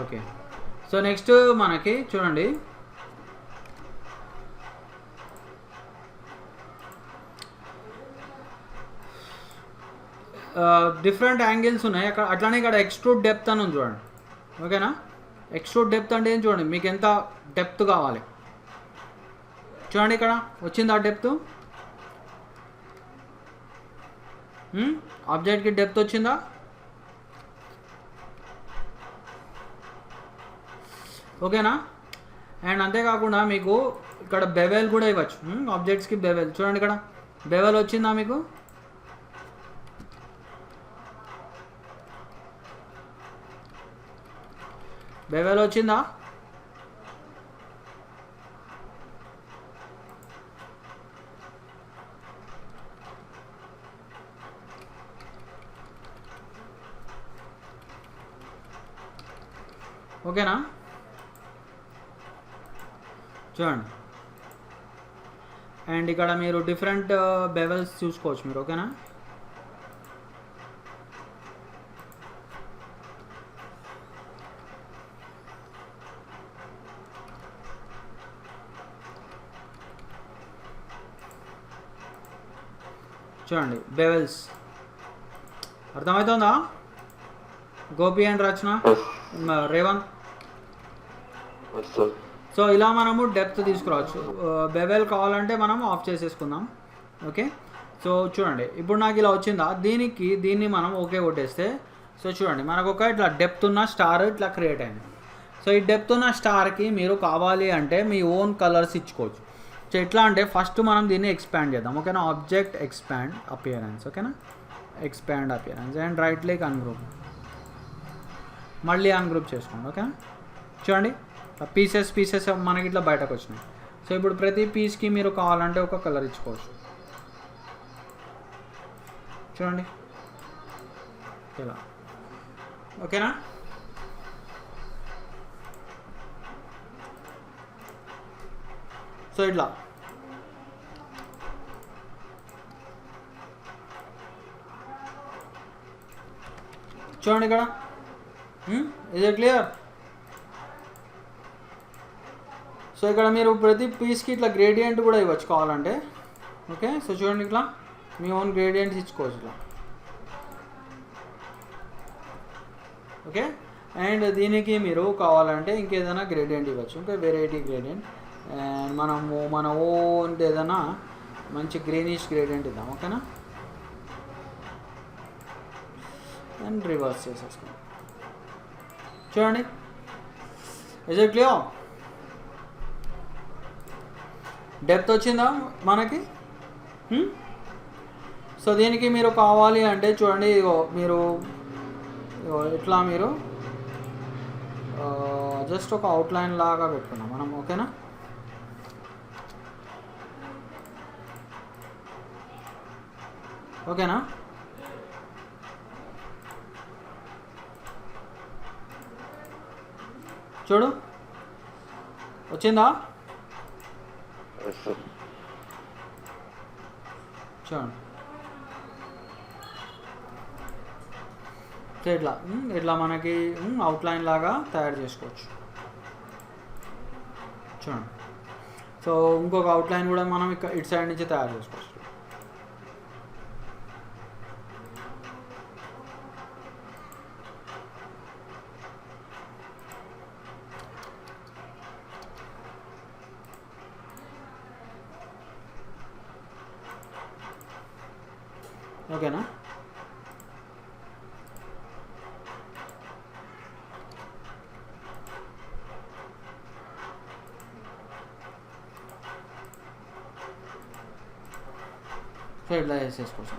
ఓకే, సో నెక్స్ట్ మనకి చూడండి డిఫరెంట్ యాంగిల్స్ ఉన్నాయి అక్కడ. అట్లానే ఇక్కడ ఎక్స్ట్రూడ్ డెప్త్ అని ఉంది చూడండి. ఓకేనా? ఎక్స్ట్రూడ్ డెప్త్ అంటే ఏం చూడండి, మీకు ఎంత డెప్త్ కావాలి చూడండి. ఇక్కడ వచ్చింది ఆ డెప్త్, ఆబ్జెక్ట్కి డెప్త్ వచ్చిందా? ఓకేనా? అండ్ అంతేకాకుండా మీకు ఇక్కడ బెవెల్ కూడా ఇవ్వచ్చు, ఆబ్జెక్ట్స్కి బెవెల్. చూడండి, ఇక్కడ బెవెల్ వచ్చిందా మీకు? బెవెల్ వచ్చిందా? ఓకేనా? చూడండి, అండ్ ఇక్కడ మీరు డిఫరెంట్ బెవెల్స్ చూసుకోవచ్చు మీరు. ఓకేనా? చూడండి బెవెల్స్ అర్థమవుతుందా? Gopi and Rachna, Revanth. Yes sir. So ఇలా మనము డెప్త్ తీసుకురావచ్చు. బెవెల్ కావాలంటే మనం ఆఫ్ చేసేసుకుందాం. ఓకే, సో చూడండి ఇప్పుడు నాకు ఇలా వచ్చిందా, దీన్ని మనం ఓకే కొట్టేస్తే సో చూడండి మనకు ఒక ఇట్లా డెప్త్ ఉన్న స్టార్ ఇట్లా క్రియేట్ అయింది. సో ఈ డెప్త్ ఉన్న స్టార్కి మీరు కావాలి అంటే మీ ఓన్ కలర్స్ ఇచ్చుకోవచ్చు. సో ఎట్లా అంటే ఫస్ట్ మనం దీన్ని ఎక్స్పాండ్ చేద్దాం. ఓకేనా, ఆబ్జెక్ట్ ఎక్స్పాండ్ అపియరెన్స్. ఓకేనా, expand appearance and right click ungroup, మళ్ళీ అన్గ్రూప్ చేసుకోండి. ఓకేనా, చూడండి పీసెస్ మనకి ఇట్లా బయటకు వచ్చినాయి. సో ఇప్పుడు ప్రతి పీస్కి మీరు కావాలంటే ఒక కలర్ ఇచ్చుకోవచ్చు. చూడండి ఇలా. ఓకేనా, సో ఇట్లా చూడండి ఇక్కడ. ఇది క్లియర్. సో ఇక్కడ మీరు ప్రతి పీస్కి ఇట్లా గ్రేడియంట్ కూడా ఇవ్వచ్చు కావాలంటే. ఓకే, సో చూడండి ఇట్లా మీ ఓన్ గ్రేడియంట్స్ ఇచ్చుకోవచ్చు ఇట్లా. ఓకే, అండ్ దీనికి మీరు కావాలంటే ఇంకేదైనా గ్రేడియంట్ ఇవ్వచ్చు, ఇంకా వెరైటీ గ్రేడియంట్. అండ్ మనము మన ఓన్ ఏదైనా మంచి గ్రీనిష్ గ్రేడియంట్ ఇద్దాం. ఓకేనా, అండ్ రివర్స్ చేసేసుకోండి. చూడండి, ఇజ్ ఇట్ క్లియర్? డెప్త్ వచ్చిందా మనకి? సో దీనికి మీరు కావాలి అంటే చూడండి, ఇగో మీరు ఇట్లా మీరు జస్ట్ ఒక అవుట్లైన్ లాగా పెట్టుకున్నాం మనం. ఓకేనా, ఓకేనా, చూడు వచ్చిందా? Yes sir. చూడండి, సో ఇట్లా మనకి అవుట్లైన్ లాగా తయారు చేసుకోవచ్చు. చూడండి, సో ఇంకొక అవుట్లైన్ కూడా మనం ఇటు సైడ్ నుంచి తయారు చేసుకోవచ్చు. ఓకేనా, సో ఇట్లా వేసేసుకోవచ్చు.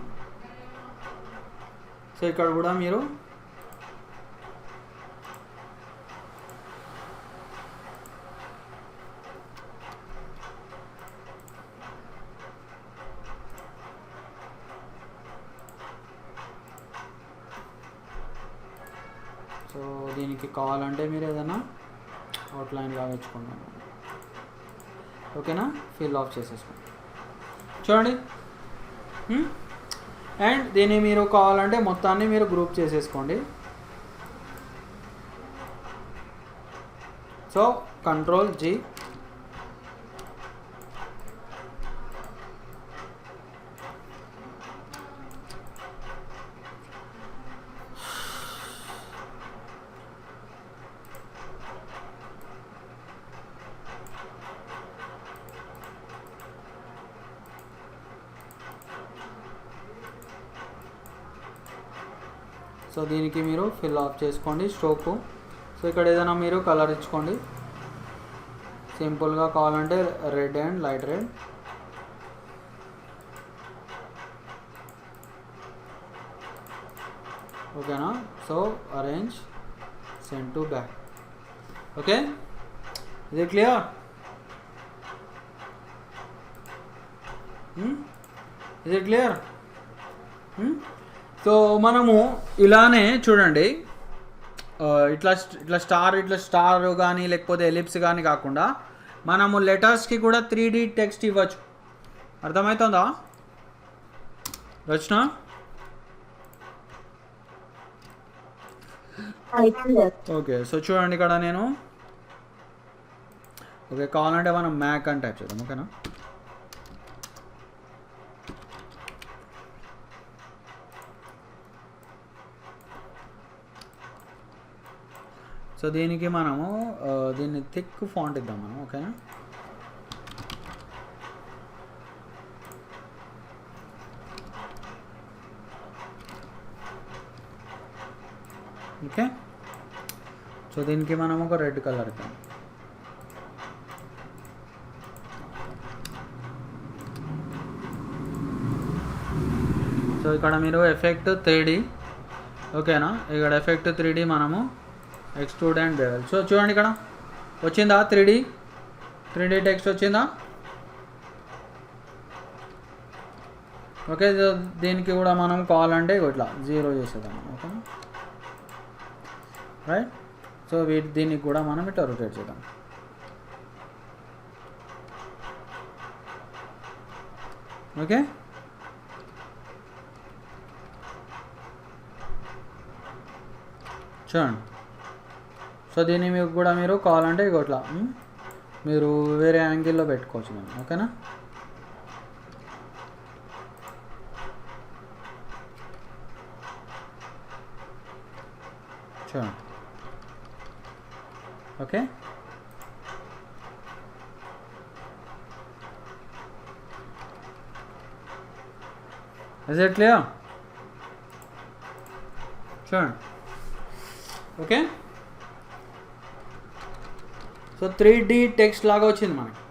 సో ఇక్కడ కూడా మీరు సో దీనికి కావాలంటే మీరు ఏదైనా అవుట్లైన్ లాగా ఇచ్చుకోండి. ఓకేనా, ఫిల్ ఆఫ్ చేసేసుకోండి. చూడండి, అండ్ దీన్ని మీరు కావాలంటే మొత్తాన్ని మీరు గ్రూప్ చేసేసుకోండి. సో కంట్రోల్ G, సో దీనికి మీరు ఫిల్ ఆఫ్ చేసుకోండి స్ట్రోకు. సో ఇక్కడ ఏదైనా మీరు కలర్ ఇచ్చుకోండి. సింపుల్గా కావాలంటే రెడ్ అండ్ లైట్ రెడ్. ఓకేనా, so arrange send to back. Okay, ఇది క్లియర్? ఇది క్లియర్? సో మనము ఇలానే చూడండి, ఇట్లా స్టార్ కానీ లేకపోతే ఎలిప్స్ కానీ కాకుండా మనము లెటర్స్కి కూడా 3D టెక్స్ట్ ఇవ్వచ్చు. అర్థమవుతుందా రచన? ఓకే, సో చూడండి ఇక్కడ నేను ఓకే కావాలంటే మనం మ్యాక్ అని టైప్ చేద్దాం. ఓకేనా, సో దీనికి మనము దీన్ని థిక్ ఫాంట్ ఇద్దాం మనం, ఓకేనా. ఓకే, సో దీనికి మనం ఒక రెడ్ కలర్ ఇద్దాం. సో ఇక్కడ మీరు ఎఫెక్ట్ 3D, ఓకేనా. ఇక్కడ ఎఫెక్ట్ 3D మనము ఎక్స్ట్రూడ్ అండ్ బెవెల్. సో చూడండి ఇక్కడ వచ్చిందా 3D టెక్స్ట్ వచ్చిందా. ఓకే, సో దీనికి కూడా మనం కావాలంటే ఇట్లా 0 చేసేద్దాం, ఓకేనా. రైట్, సో దీనికి కూడా మనం ఇట్లా రొటేట్ చేద్దాం. ఓకే, చూడండి. సో దీన్ని మీకు కూడా మీరు కావాలంటే ఇట్లా మీరు వేరే యాంగిల్లో పెట్టుకోవచ్చు నేను, ఓకేనా. చూడండి, ఓకే. Is it clear? చూడండి, ఓకే. సో 3D టెక్స్ట్ లాగా వచ్చింది మనకి.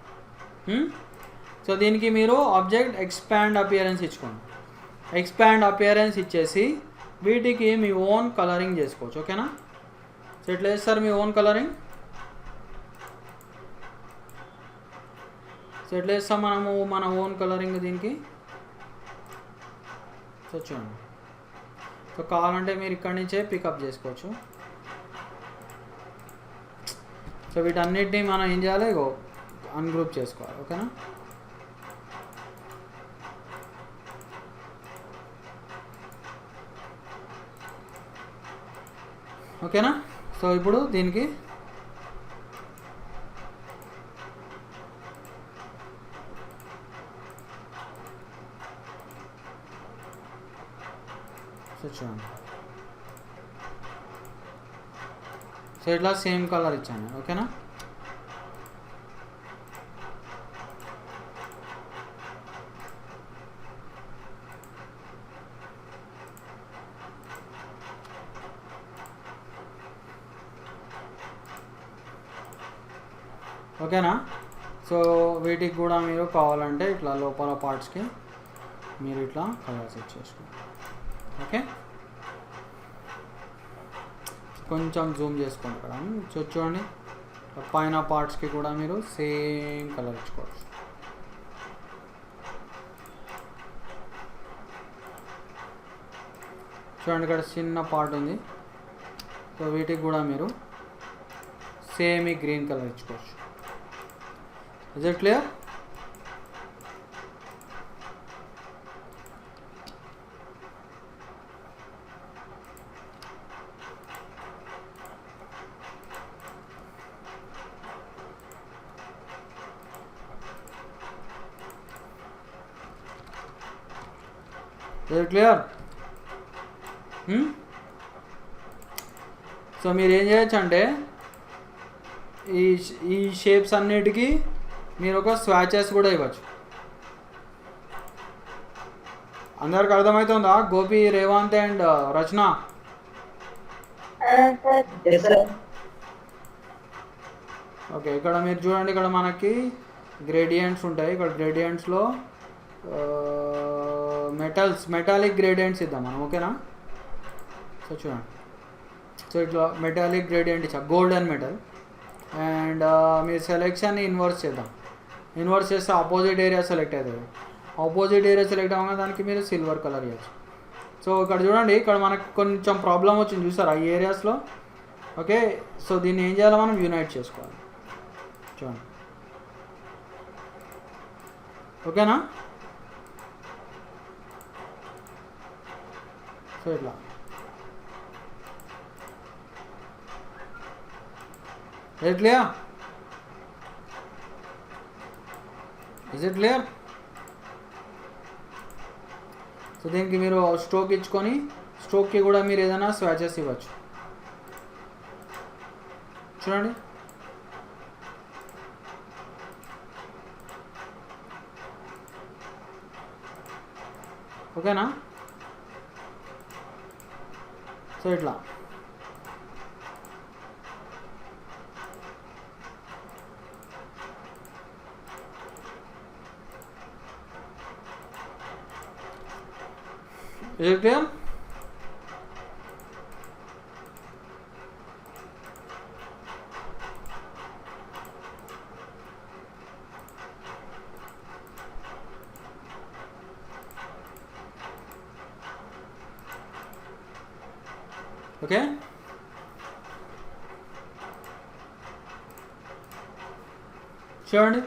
సో దీనికి మీరు ఆబ్జెక్ట్ ఎక్స్పాండ్ అపియరెన్స్ ఇచ్చుకోండి. ఎక్స్పాండ్ అపియరెన్స్ ఇచ్చేసి వీటికి మీ ఓన్ కలరింగ్ చేసుకోవచ్చు, ఓకేనా. సో ఎట్లా చేస్తారు మీ ఓన్ కలరింగ్? సో ఎట్లా చేస్తాం మనము మన ఓన్ కలరింగ్ దీనికి? సో చూడండి, సో కావాలంటే మీరు ఇక్కడి నుంచే పికప్ చేసుకోవచ్చు. సో వీటన్నిటిని మనం ఏం చేయాలి, అన్గ్రూప్ చేసుకోవాలి, ఓకేనా. ఓకేనా. సో ఇప్పుడు దీనికి సో చూడండి, సో ఇట్లా సేమ్ కలర్ ఇచ్చాను, ఓకేనా. ఓకేనా. సో వీటికి కూడా మీరు కావాలంటే ఇట్లా లోపల పార్ట్స్కి మీరు ఇట్లా కలర్ సెట్ చేసుకోండి, ఓకే. కొంచెం జూమ్ చేసుకోండి ఇక్కడ. చూడండి, పైన పార్ట్స్కి కూడా మీరు సేమ్ కలర్ ఇచ్చుకోవచ్చు. చూడండి, ఇక్కడ చిన్న పార్ట్ ఉంది. సో వీటికి కూడా మీరు సేమ్ ఈ గ్రీన్ కలర్ ఇచ్చుకోవచ్చు. Is it clear? Is it clear? So మీరు ఏం చేయొచ్చు అంటే ఈ షేప్స్ అన్నిటికీ మీరు ఒక స్వాచెస్ కూడా ఇవ్వచ్చు. అందరికి అర్థమవుతుందా? గోపి, రేవంత్ అండ్ రచన. ఓకే, ఇక్కడ మీరు చూడండి, ఇక్కడ మనకి గ్రేడియంట్స్ ఉంటాయి. ఇక్కడ గ్రేడియంట్స్లో మెటాలిక్ గ్రేడియంట్స్ ఇద్దాం మనం, ఓకేనా. సో చూడండి, సో ఇట్లా మెటాలిక్ గ్రేడియంట్ ఇచ్చా, గోల్డెన్ మెటల్. అండ్ మీ సెలెక్షన్ని ఇన్వర్స్ చేద్దాం. ఇన్వర్స్ చేస్తే ఆపోజిట్ ఏరియా సెలెక్ట్ అవుతుంది. ఆపోజిట్ ఏరియా సెలెక్ట్ అవ్వగా దానికి మీరు సిల్వర్ కలర్ ఇవ్వచ్చు. సో ఇక్కడ చూడండి, ఇక్కడ మనకు కొంచెం ప్రాబ్లం వచ్చింది చూసారా ఈ ఏరియాస్లో. ఓకే, సో దీన్ని ఏం చేయాలో మనం యునైట్ చేసుకోవాలి. చూడండి, ఓకేనా. సో ఇట్లా Is it clear? Is it clear? So దీనికి మీరు స్ట్రోక్ ఇచ్చుకొని స్ట్రోక్కి కూడా మీరు ఏదైనా స్వాచెస్ ఇవ్వచ్చు. చూడండి. ఓకేనా? సో ఇట్లా is it clear? ఓకే, చూడండి.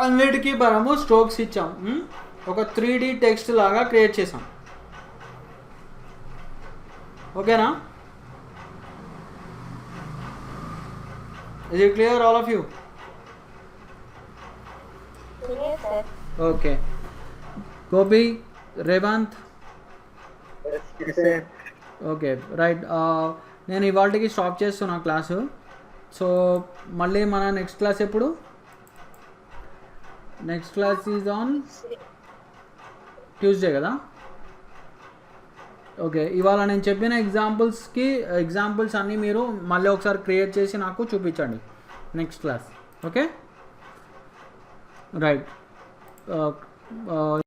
అన్నిటికీ మనము స్ట్రోక్స్ ఇచ్చాం. ఒక 3D టెక్స్ట్ లాగా క్రియేట్ చేసాం. ఓకేనా? Is it clear all of you? Okay, Gopi, Revanth. Okay right. నేను ఇవాళకి స్టాప్ చేస్తున్నా క్లాసు. సో మళ్ళీ మన నెక్స్ట్ క్లాస్ ఎప్పుడు? Next class is on Tuesday కదా? ఓకే, ఇవాళ నేను చెప్పిన ఎగ్జాంపుల్స్ అన్నీ మీరు మళ్ళీ ఒకసారి క్రియేట్ చేసి నాకు చూపించండి నెక్స్ట్ క్లాస్. Okay right.